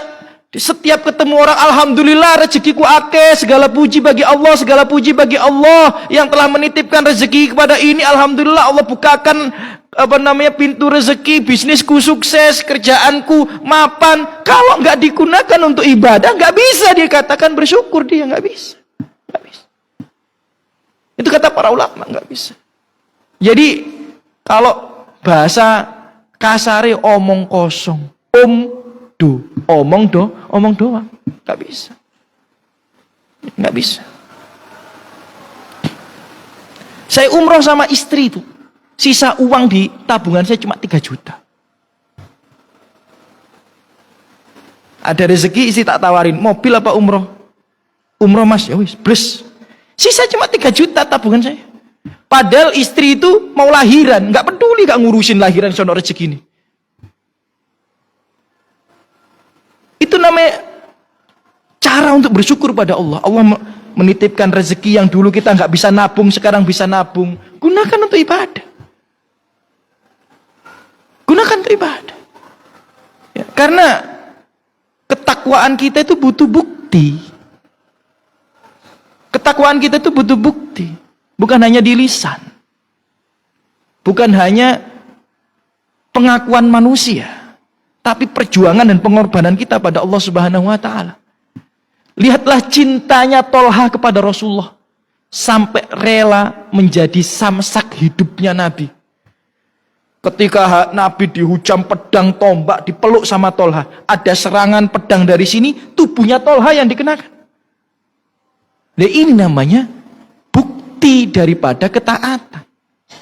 setiap ketemu orang, alhamdulillah rezekiku akeh, segala puji bagi Allah, segala puji bagi Allah yang telah menitipkan rezeki kepada ini. Alhamdulillah Allah bukakan pintu rezeki, bisnisku sukses, kerjaanku mapan. Kalau nggak digunakan untuk ibadah, nggak bisa dikatakan bersyukur. Dia nggak bisa, nggak bisa. Itu kata para ulama, nggak bisa. Jadi kalau bahasa kasare omong kosong, omong doang, nggak bisa, nggak bisa. Saya umroh sama istri itu, sisa uang di tabungan saya cuma 3 juta. Ada rezeki istri tak tawarin, mobil apa umroh? Umroh mas, ya wis, bless. Sisa cuma 3 juta tabungan saya. Padahal istri itu mau lahiran, nggak peduli, nggak ngurusin lahiran sono rezeki ini. Itu namanya cara untuk bersyukur pada Allah. Allah menitipkan rezeki yang dulu kita nggak bisa nabung, sekarang bisa nabung. Gunakan untuk ibadah. Gunakan untuk ibadah. Ya, karena ketakwaan kita itu butuh bukti. Ketakwaan kita itu butuh bukti. Bukan hanya di lisan. Bukan hanya pengakuan manusia. Tapi perjuangan dan pengorbanan kita pada Allah Subhanahu wa Ta'ala. Lihatlah cintanya Tolha kepada Rasulullah. Sampai rela menjadi samsak hidupnya Nabi. Ketika Nabi dihujam pedang tombak, dipeluk sama Tolha. Ada serangan pedang dari sini, tubuhnya Tolha yang dikenakan. Nah, ini namanya bukti daripada ketaatan.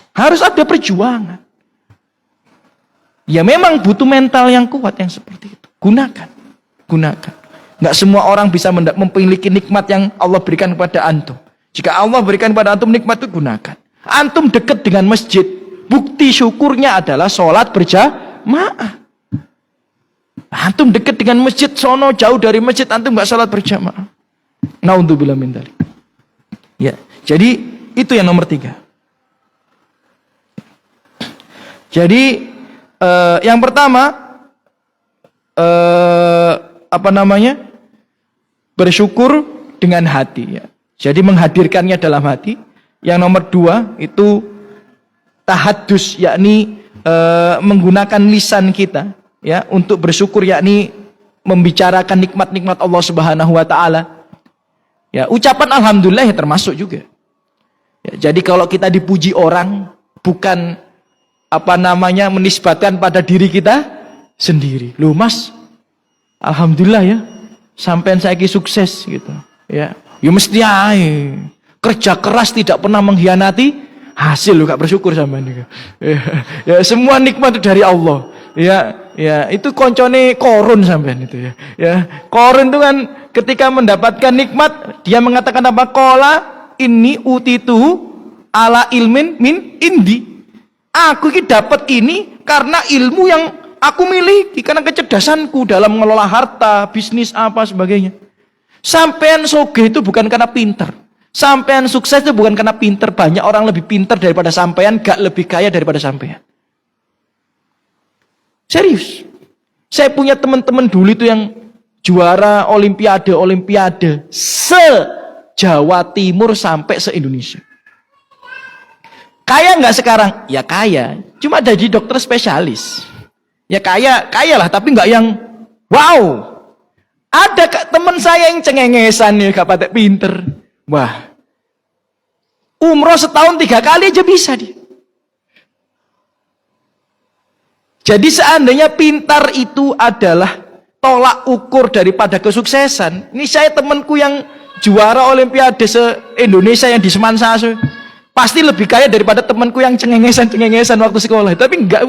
Harus ada perjuangan. Ya memang butuh mental yang kuat yang seperti itu. Gunakan. Nggak semua orang bisa memiliki nikmat yang Allah berikan kepada antum. Jika Allah berikan kepada antum nikmat itu gunakan. Antum dekat dengan masjid, Bukti syukurnya adalah sholat berjamaah. Antum dekat dengan masjid, sono jauh dari masjid, antum nggak sholat berjamaah. Naudzubillah min dzalik. Ya, jadi itu yang nomor 3. Jadi yang pertama bersyukur dengan hati, ya. Jadi menghadirkannya dalam hati. Yang nomor 2 itu tahadus, yakni menggunakan lisan kita, ya, untuk bersyukur, yakni membicarakan nikmat-nikmat Allah Subhanahu wa taala. Ya, ucapan alhamdulillah ya termasuk juga. Ya, jadi kalau kita dipuji orang, bukan menisbatkan pada diri kita sendiri. Loh Mas, alhamdulillah ya, sampean saiki sukses gitu. Ya, ya mesti ae. Kerja keras tidak pernah mengkhianati hasil, gak bersyukur sampean niku. Ya, semua nikmat itu dari Allah. Ya, itu koncone Korun sampean itu ya. Ya, Korun itu kan ketika mendapatkan nikmat, dia mengatakan apa? Qala inni utitu ala ilmin min indi. Aku ini dapat ini karena ilmu yang aku miliki, karena kecerdasanku dalam mengelola harta, bisnis apa sebagainya. Sampean sogeh itu bukan karena pintar. Sampean sukses itu bukan karena pintar. Banyak orang lebih pintar daripada sampean, gak lebih kaya daripada sampean. Serius. Saya punya teman-teman dulu itu yang juara olimpiade se-Jawa Timur sampai se-Indonesia. Kaya nggak sekarang? Ya kaya. Cuma jadi dokter spesialis. Ya kaya lah, tapi nggak yang wow. Ada teman saya yang cengengesan nih, gak patek pinter. Wah, umroh setahun 3 kali aja bisa dia. Jadi seandainya pintar itu adalah tolak ukur daripada kesuksesan. Ini saya temanku yang juara olimpiade se-Indonesia yang di Semansa, pasti lebih kaya daripada temanku yang cengengesan waktu sekolah. Tapi enggak.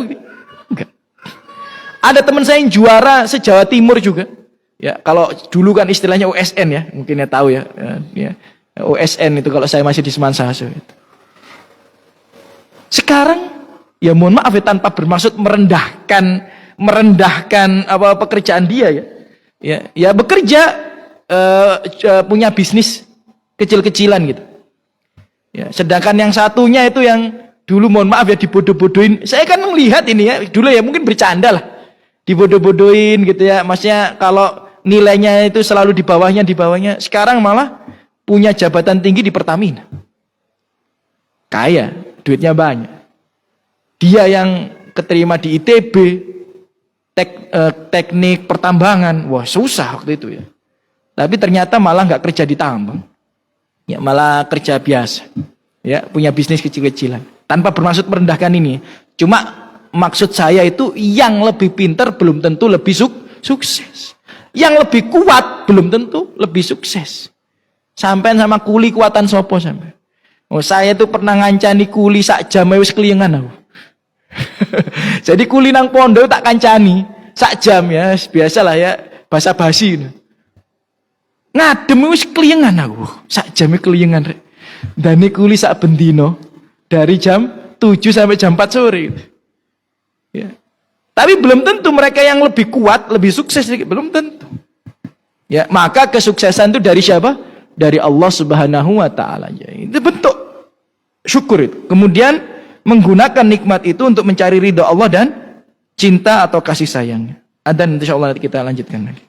Ada teman saya yang juara se-Jawa Timur juga. Ya, kalau dulu kan istilahnya USN ya, mungkin ya tahu ya. USN itu kalau saya masih di Semansa. Sekarang ya mohon maaf ya, tanpa bermaksud merendahkan pekerjaan dia ya. Ya bekerja, punya bisnis kecil-kecilan gitu. Ya, sedangkan yang satunya itu yang dulu mohon maaf ya dibodoh-bodohin. Saya kan melihat ini ya, dulu ya mungkin bercanda lah. Dibodoh-bodohin gitu ya. Maksudnya kalau nilainya itu selalu di bawahnya. Sekarang malah punya jabatan tinggi di Pertamina. Kaya, duitnya banyak. Dia yang keterima di ITB, teknik pertambangan. Wah, susah waktu itu ya. Tapi ternyata malah nggak kerja di tambang. Ya, malah kerja biasa. Ya, punya bisnis kecil-kecilan. Tanpa bermaksud merendahkan ini. Cuma maksud saya itu yang lebih pintar belum tentu lebih sukses. Yang lebih kuat belum tentu lebih sukses. Sampai sama kuli kuatan sopo sampai. Oh, saya tuh pernah ngancani kuli sak jam wis keliengan aku. Jadi kuli nang pondok tak kancani sak jam ya, biasalah ya, basa-basi. Ngadem wis keliengan aku. Sak jam keliengan rek. Dane kuli sak bendino dari jam 7 sampai jam 4 sore. Ya. Tapi belum tentu mereka yang lebih kuat, lebih sukses, belum tentu. Ya, maka kesuksesan itu dari siapa? Dari Allah Subhanahu wa taala. Ya, itu bentuk syukur itu. Kemudian menggunakan nikmat itu untuk mencari ridha Allah dan cinta atau kasih sayangnya. Dan insyaallah nanti kita lanjutkan lagi.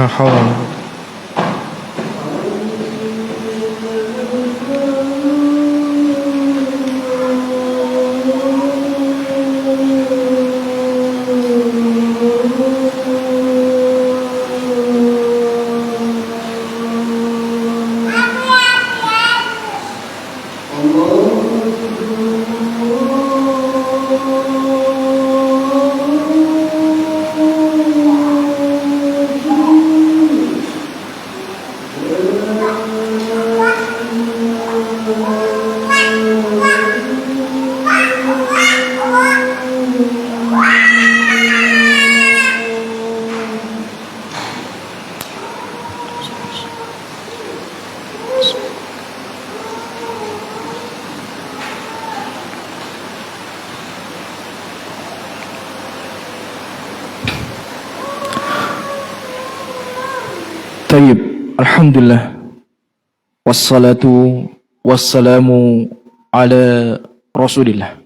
La haula. Tayyib, alhamdulillah. Wassalatu wassalamu ala Rasulillah.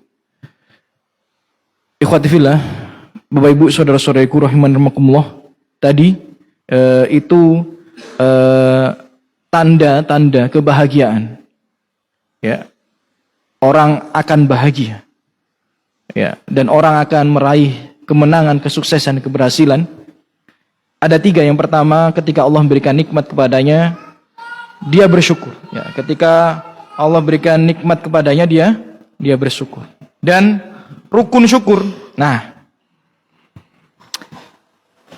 Ikhwati fillah, Bapak Ibu saudara-saudariku rahimanirmakumullah. Tadi itu tanda-tanda kebahagiaan. Ya. Orang akan bahagia. Ya, dan orang akan meraih kemenangan, kesuksesan, keberhasilan. Ada 3. Yang pertama, ketika Allah memberikan nikmat kepadanya, dia bersyukur. Ya, ketika Allah berikan nikmat kepadanya, dia bersyukur. Dan rukun syukur. Nah,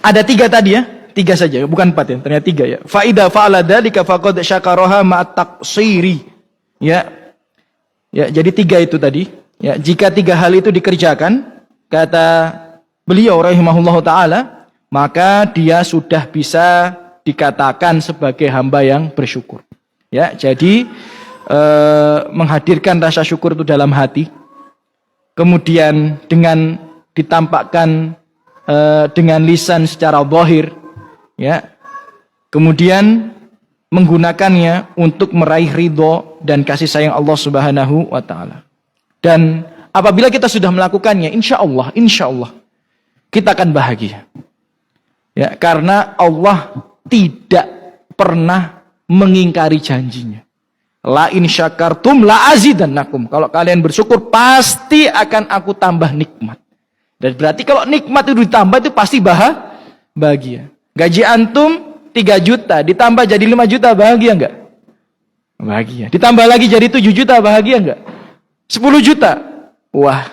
ada 3 tadi ya, 3 saja, bukan 4 ya, ternyata 3 ya. Fa idza fa'ala dzalika faqad syakaraha ma'at taqsiri. Ya. Ya, jadi 3 itu tadi. Ya, jika 3 hal itu dikerjakan, kata beliau rahimahullahu taala, maka dia sudah bisa dikatakan sebagai hamba yang bersyukur. Ya, jadi menghadirkan rasa syukur itu dalam hati, kemudian dengan ditampakkan dengan lisan secara zahir, ya, kemudian menggunakannya untuk meraih ridho dan kasih sayang Allah Subhanahu wa taala. Dan apabila kita sudah melakukannya, insya Allah kita akan bahagia. Ya, karena Allah tidak pernah mengingkari janjinya. La in syakartum la azidannakum. Kalau kalian bersyukur pasti akan aku tambah nikmat. Dan berarti kalau nikmat itu ditambah itu pasti bahagia. Gaji antum 3 juta ditambah jadi 5 juta bahagia enggak? Bahagia. Ditambah lagi jadi 7 juta bahagia enggak? 10 juta. Wah.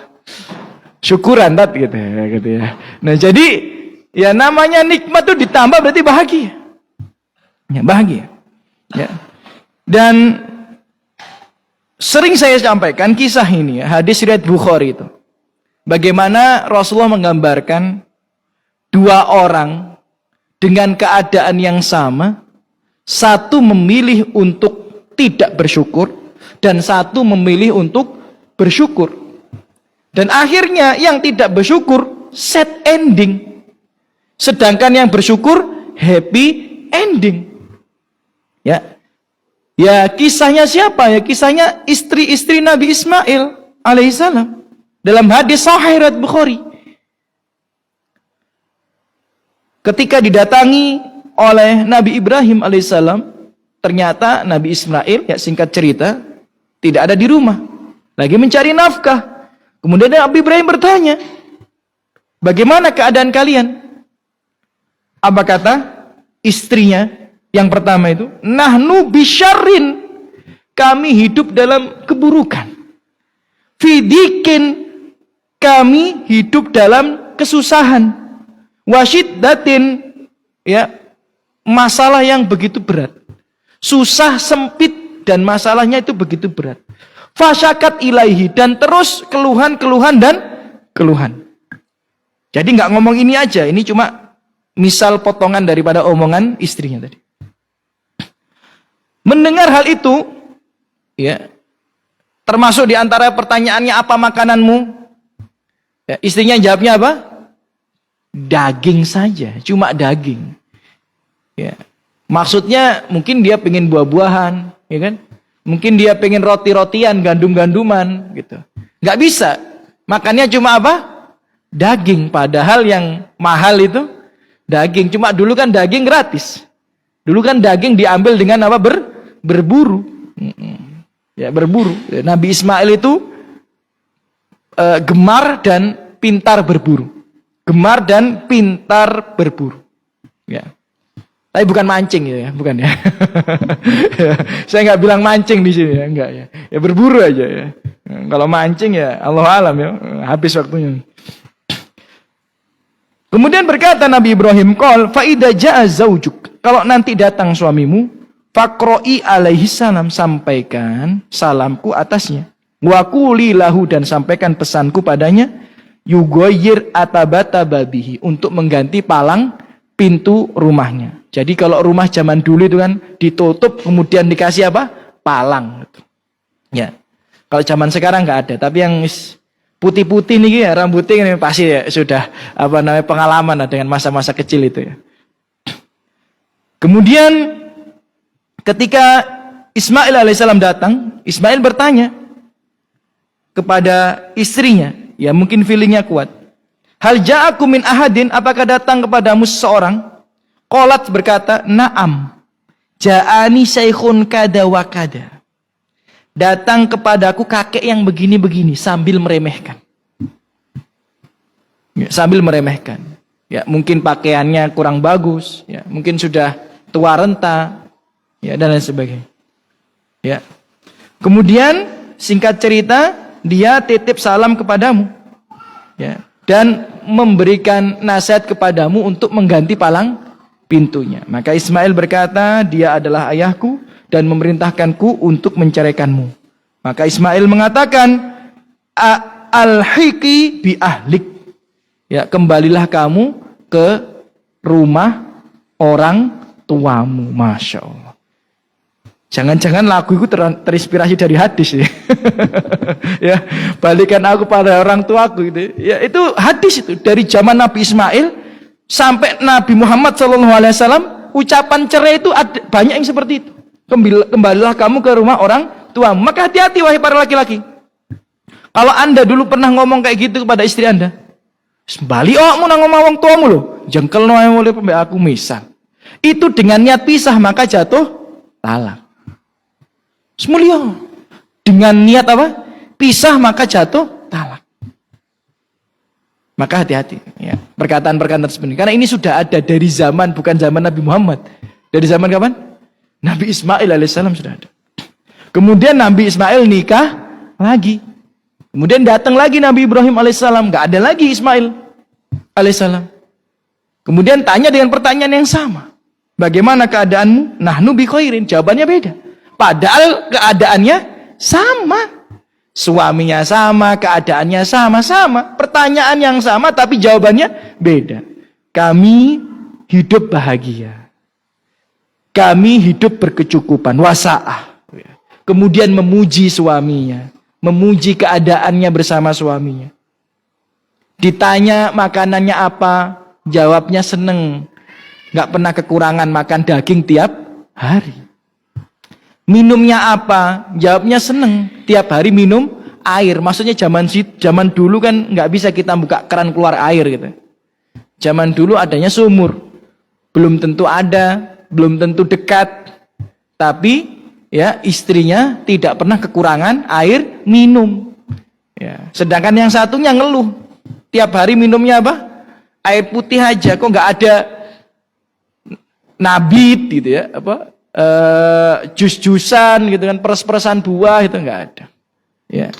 Syukuran gitu ya. Nah, jadi ya namanya nikmat itu ditambah berarti bahagia. Ya, bahagia. Ya. Dan sering saya sampaikan kisah ini ya, hadis riwayat Bukhari itu. Bagaimana Rasulullah menggambarkan 2 orang dengan keadaan yang sama, satu memilih untuk tidak bersyukur dan satu memilih untuk bersyukur. Dan akhirnya yang tidak bersyukur sad ending. Sedangkan yang bersyukur happy ending. Ya. Ya, kisahnya siapa? Ya, kisahnya istri-istri Nabi Ismail alaihissalam dalam hadis sahih riwayat Bukhari. Ketika didatangi oleh Nabi Ibrahim alaihissalam, ternyata Nabi Ismail, ya singkat cerita, tidak ada di rumah, lagi mencari nafkah. Kemudian Nabi Ibrahim bertanya, bagaimana keadaan kalian? Apa kata istrinya yang pertama itu? Nahnu bisyarrin. Kami hidup dalam keburukan. Fidikin. Kami hidup dalam kesusahan. Wasyiddatin. Ya, masalah yang begitu berat. Susah, sempit, dan masalahnya itu begitu berat. Fasyakat ilaihi. Dan terus keluhan dan keluhan. Jadi nggak ngomong ini aja. Ini cuma misal potongan daripada omongan istrinya tadi. Mendengar hal itu, ya, termasuk di antara pertanyaannya, apa makananmu? Ya, istrinya jawabnya apa? Daging saja, cuma daging. Ya. Maksudnya mungkin dia pengen buah-buahan, ya kan? Mungkin dia pengen roti-rotian, gandum-ganduman, gitu. Nggak bisa. Makannya cuma apa? Daging. Padahal yang mahal itu Daging, cuma dulu kan daging gratis. Dulu kan daging diambil dengan apa? Berburu. Ya, berburu. Nabi Ismail itu gemar dan pintar berburu. Gemar dan pintar berburu. Ya. Tapi bukan mancing ya, bukan ya. Saya nggak bilang mancing di sini ya, enggak ya. Ya berburu aja ya. Kalau mancing ya Allah alam ya, habis waktunya. Kemudian berkata Nabi Ibrahim, "Qal fa idza jaa zaujuk." Kalau nanti datang suamimu, faqra'i alaihi salam, sampaikan salamku atasnya. Wa quli lahu, dan sampaikan pesanku padanya, yugoyir atabata babihi, untuk mengganti palang pintu rumahnya. Jadi kalau rumah zaman dulu itu kan ditutup kemudian dikasih apa? Palang. Ya. Kalau zaman sekarang nggak ada. Tapi yang putih-putih nih ya, rambutnya ini pasti ya sudah apa namanya pengalaman dengan masa-masa kecil itu ya. Kemudian ketika Ismail alaihissalam datang, Ismail bertanya kepada istrinya, ya mungkin feelingnya kuat. Hal ja'akum min ahadin, apakah datang kepadamu seseorang? Qalat berkata, na'am, ja'ani syekhun kada wa kada. Datang kepadaku kakek yang begini-begini, sambil meremehkan. Ya, sambil meremehkan. Ya, mungkin pakaiannya kurang bagus, ya, mungkin sudah tua renta, ya, dan lain sebagainya. Ya. Kemudian singkat cerita, dia titip salam kepadamu. Ya, dan memberikan nasihat kepadamu untuk mengganti palang pintunya. Maka Ismail berkata, dia adalah ayahku dan memerintahkanku untuk menceraikanmu. Maka Ismail mengatakan, alhiqi bi ahlik. Ya, kembalilah kamu ke rumah orang tuamu. Masya Allah. Jangan-jangan lagu itu terinspirasi dari hadis ya. Ya, balikan aku pada orang tuaku gitu. Ya, itu hadis itu dari zaman Nabi Ismail sampai Nabi Muhammad SAW, ucapan cerai itu ada, banyak yang seperti itu. Kembalilah kamu ke rumah orang tuamu. Maka hati-hati wahai para laki-laki. Kalau anda dulu pernah ngomong kayak gitu kepada istri anda, balik mau ngomong wong tuamu loh, jengkel oleh pembek aku misal. Itu dengan niat pisah maka jatuh talak. Semulia. Dengan niat apa? Pisah maka jatuh talak. Maka hati-hati ya, perkataan-perkataan tersebut. Karena ini sudah ada dari zaman, bukan zaman Nabi Muhammad. Dari zaman kapan? Nabi Ismail alaihissalam sudah ada. Kemudian Nabi Ismail nikah lagi. Kemudian datang lagi Nabi Ibrahim alaihissalam. Gak ada lagi Ismail alaihissalam. Kemudian tanya dengan pertanyaan yang sama. Bagaimana keadaanmu? Nahnu bi khairin. Jawabannya beda. Padahal keadaannya sama. Suaminya sama, keadaannya sama-sama. Pertanyaan yang sama tapi jawabannya beda. Kami hidup bahagia. Kami hidup berkecukupan, wasa'ah. Kemudian memuji suaminya, memuji keadaannya bersama suaminya. Ditanya makanannya apa, jawabnya seneng. Gak pernah kekurangan makan daging tiap hari. Minumnya apa? Jawabnya seneng. Tiap hari minum air. Maksudnya zaman dulu kan nggak bisa kita buka keran keluar air gitu. Zaman dulu adanya sumur. Belum tentu ada, belum tentu dekat. Tapi ya istrinya tidak pernah kekurangan air minum. Ya. Sedangkan yang satunya ngeluh. Tiap hari minumnya apa? Air putih aja. Kok nggak ada nabit gitu ya? Apa? Jus-jusan gitu kan, peres-peresan buah itu nggak ada. Ya.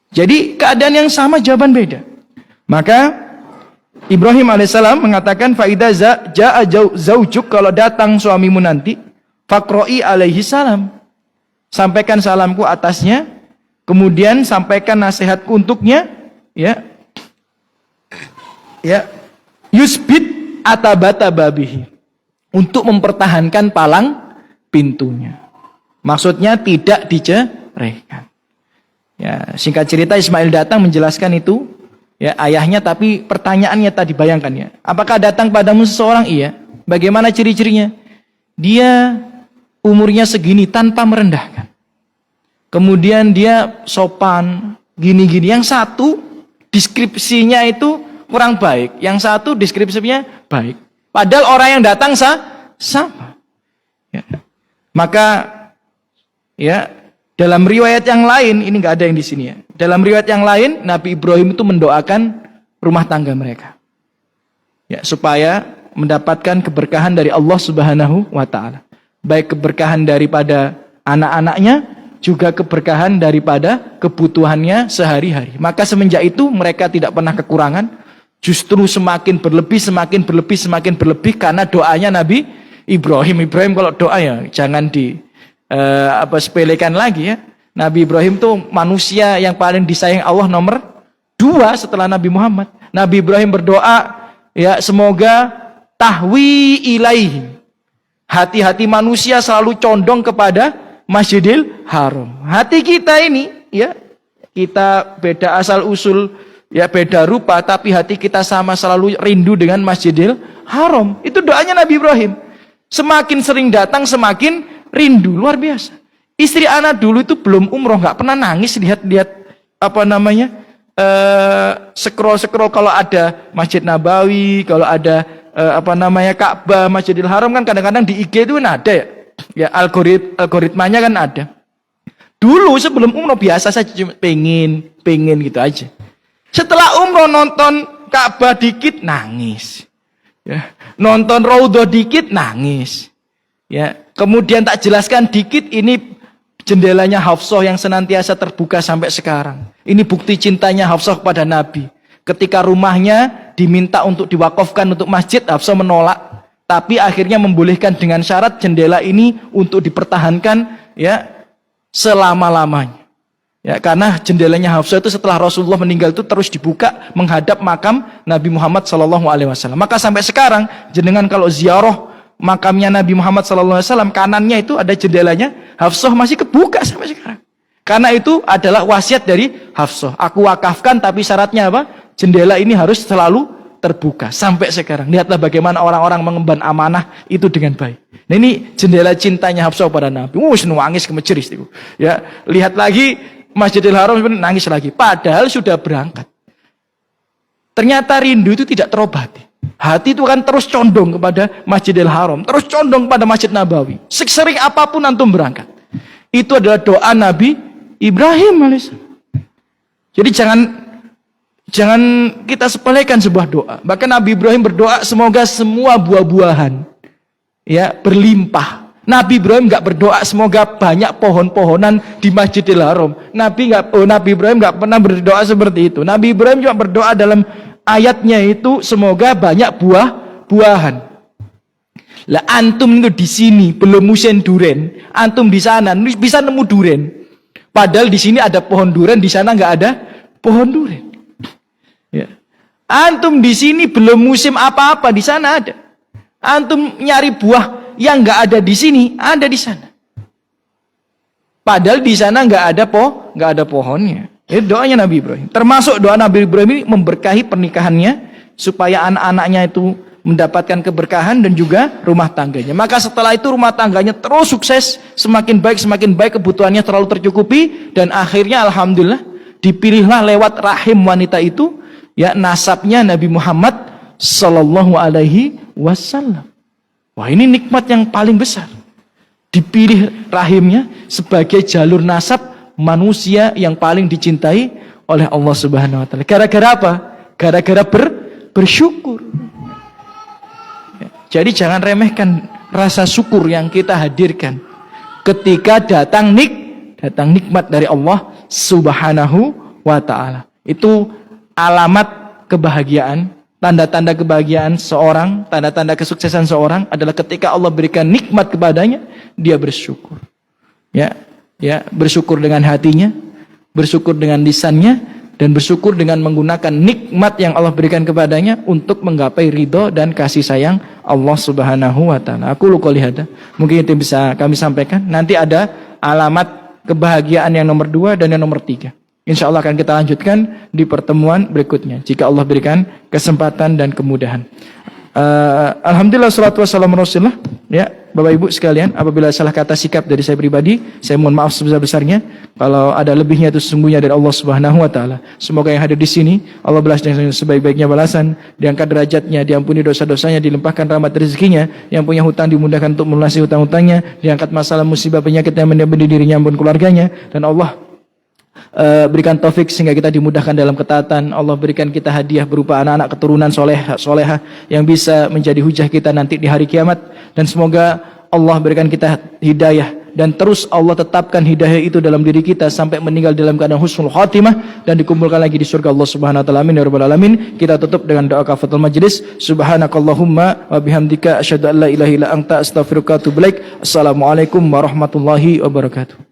Jadi keadaan yang sama, jawaban beda. Maka Ibrahim alaihissalam mengatakan, faida jaa zaujuk, kalau datang suamimu nanti, faqra'i alaihi salam, sampaikan salamku atasnya, kemudian sampaikan nasihatku untuknya, ya, ya, yusbit atabata babihi, untuk mempertahankan palang pintunya. Maksudnya tidak diceraikan. Ya, singkat cerita Ismail datang menjelaskan itu, ya, ayahnya, tapi pertanyaannya tadi bayangkan ya. Apakah datang padamu seseorang? Iya. Bagaimana ciri-cirinya? Dia umurnya segini tanpa merendahkan. Kemudian dia sopan, gini-gini. Yang satu deskripsinya itu kurang baik. Yang satu deskripsinya baik. Padahal orang yang datang sama. Ya. Maka ya dalam riwayat yang lain, ini nggak ada yang di sini ya. Dalam riwayat yang lain, Nabi Ibrahim itu mendoakan rumah tangga mereka. Ya, supaya mendapatkan keberkahan dari Allah Subhanahu wa taala. Baik keberkahan daripada anak-anaknya, juga keberkahan daripada kebutuhannya sehari-hari. Maka semenjak itu mereka tidak pernah kekurangan, justru semakin berlebih karena doanya Nabi Ibrahim. Ibrahim kalau doa ya jangan sepelekan lagi ya. Nabi Ibrahim tuh manusia yang paling disayang Allah nomor 2 setelah Nabi Muhammad. Nabi Ibrahim berdoa, ya semoga tahwi ilaihim. Hati-hati manusia selalu condong kepada Masjidil Haram. Hati kita ini, ya kita beda asal usul, ya beda rupa, tapi hati kita sama, selalu rindu dengan Masjidil Haram. Itu doanya Nabi Ibrahim. Semakin sering datang, semakin rindu, luar biasa. Istri anak dulu itu belum umroh, nggak pernah nangis lihat-lihat scroll kalau ada Masjid Nabawi, kalau ada Ka'bah, Masjidil Haram kan kadang-kadang di IG itu kan ada ya. Ya algoritmanya kan ada. Dulu sebelum umroh biasa saja, cuma pengen gitu aja. Setelah umroh nonton Ka'bah dikit nangis. Ya, nonton Raudhah dikit nangis. Ya, kemudian tak jelaskan dikit, ini jendelanya Hafsah yang senantiasa terbuka sampai sekarang. Ini bukti cintanya Hafsah kepada Nabi. Ketika rumahnya diminta untuk diwakafkan untuk masjid, Hafsah menolak. Tapi akhirnya membolehkan dengan syarat jendela ini untuk dipertahankan ya selama-lamanya. Ya, karena jendelanya Hafsah itu setelah Rasulullah meninggal itu terus dibuka menghadap makam Nabi Muhammad SAW. Maka sampai sekarang jenengan kalau ziarah makamnya Nabi Muhammad SAW, kanannya itu ada jendelanya Hafsah, masih kebuka sampai sekarang. Karena itu adalah wasiat dari Hafsah. Aku wakafkan tapi syaratnya apa? Jendela ini harus selalu terbuka sampai sekarang. Lihatlah bagaimana orang-orang mengemban amanah itu dengan baik. Nah ini jendela cintanya Hafsah pada Nabi. Nangis kemejeris itu. Ya, lihat lagi Masjidil Haram nangis lagi. Padahal sudah berangkat. Ternyata rindu itu tidak terobati. Hati itu kan terus condong kepada Masjidil Haram, terus condong pada Masjid Nabawi. Sesering apapun antum berangkat. Itu adalah doa Nabi Ibrahim alaihissalam. Jadi jangan kita sepelekan sebuah doa. Bahkan Nabi Ibrahim berdoa semoga semua buah-buahan ya berlimpah. Nabi Ibrahim nggak berdoa semoga banyak pohon-pohonan di Masjidil Haram. Nabi Ibrahim nggak pernah berdoa seperti itu. Nabi Ibrahim cuma berdoa dalam ayatnya itu semoga banyak buah-buahan. Lah antum itu di sini belum musim duren, antum di sana bisa nemu duren. Padahal di sini ada pohon duren, di sana nggak ada pohon duren. Ya. Antum di sini belum musim apa-apa, di sana ada. Antum nyari buah yang nggak ada di sini, ada di sana. Padahal di sana nggak ada pohonnya. Itu doanya Nabi Ibrahim. Termasuk doa Nabi Ibrahim ini memberkahi pernikahannya supaya anak-anaknya itu mendapatkan keberkahan dan juga rumah tangganya. Maka setelah itu rumah tangganya terus sukses, semakin baik, kebutuhannya terlalu tercukupi dan akhirnya alhamdulillah dipilihlah lewat rahim wanita itu ya nasabnya Nabi Muhammad sallallahu alaihi wasallam. Wah, ini nikmat yang paling besar. Dipilih rahimnya sebagai jalur nasab manusia yang paling dicintai oleh Allah Subhanahu wa taala. Gara-gara apa? Gara-gara bersyukur. Ya, jadi jangan remehkan rasa syukur yang kita hadirkan ketika datang nikmat dari Allah Subhanahu wa taala. Itu alamat kebahagiaan, tanda-tanda kebahagiaan seorang, tanda-tanda kesuksesan seorang adalah ketika Allah berikan nikmat kepadanya, dia bersyukur. Ya, bersyukur dengan hatinya, bersyukur dengan lisannya, dan bersyukur dengan menggunakan nikmat yang Allah berikan kepadanya untuk menggapai ridho dan kasih sayang Allah Subhanahu wa taala. Aku qouli hada. Mungkin itu bisa kami sampaikan. Nanti ada alamat kebahagiaan yang nomor 2 dan yang nomor 3. Insya Allah akan kita lanjutkan di pertemuan berikutnya jika Allah berikan kesempatan dan kemudahan. Alhamdulillah salatu wassalamu rasulullah. Ya, Bapak Ibu sekalian, apabila salah kata sikap dari saya pribadi, saya mohon maaf sebesar-besarnya. Kalau ada lebihnya itu sesungguhnya dari Allah Subhanahu wa taala. Semoga yang hadir di sini Allah balas dengan sebaik-baiknya balasan, diangkat derajatnya, diampuni dosa-dosanya, dilimpahkan rahmat rezekinya, yang punya hutang dimudahkan untuk melunasi hutang-hutangnya, diangkat masalah musibah penyakit yang menimpa dirinya maupun keluarganya, dan Allah berikan taufik sehingga kita dimudahkan dalam ketaatan. Allah berikan kita hadiah berupa anak-anak keturunan solehah yang bisa menjadi hujah kita nanti di hari kiamat. Dan semoga Allah berikan kita hidayah dan terus Allah tetapkan hidayah itu dalam diri kita sampai meninggal dalam keadaan husnul khatimah dan dikumpulkan lagi di surga Allah Subhanahu wa taala. Amin ya rabbal alamin. Kita tutup dengan doa kafatul majlis. Subhanakallahumma wa bihamdika asyhadu an la ilaha illa anta astaghfiruka wa atubu ilaik. Assalamualaikum warahmatullahi wabarakatuh.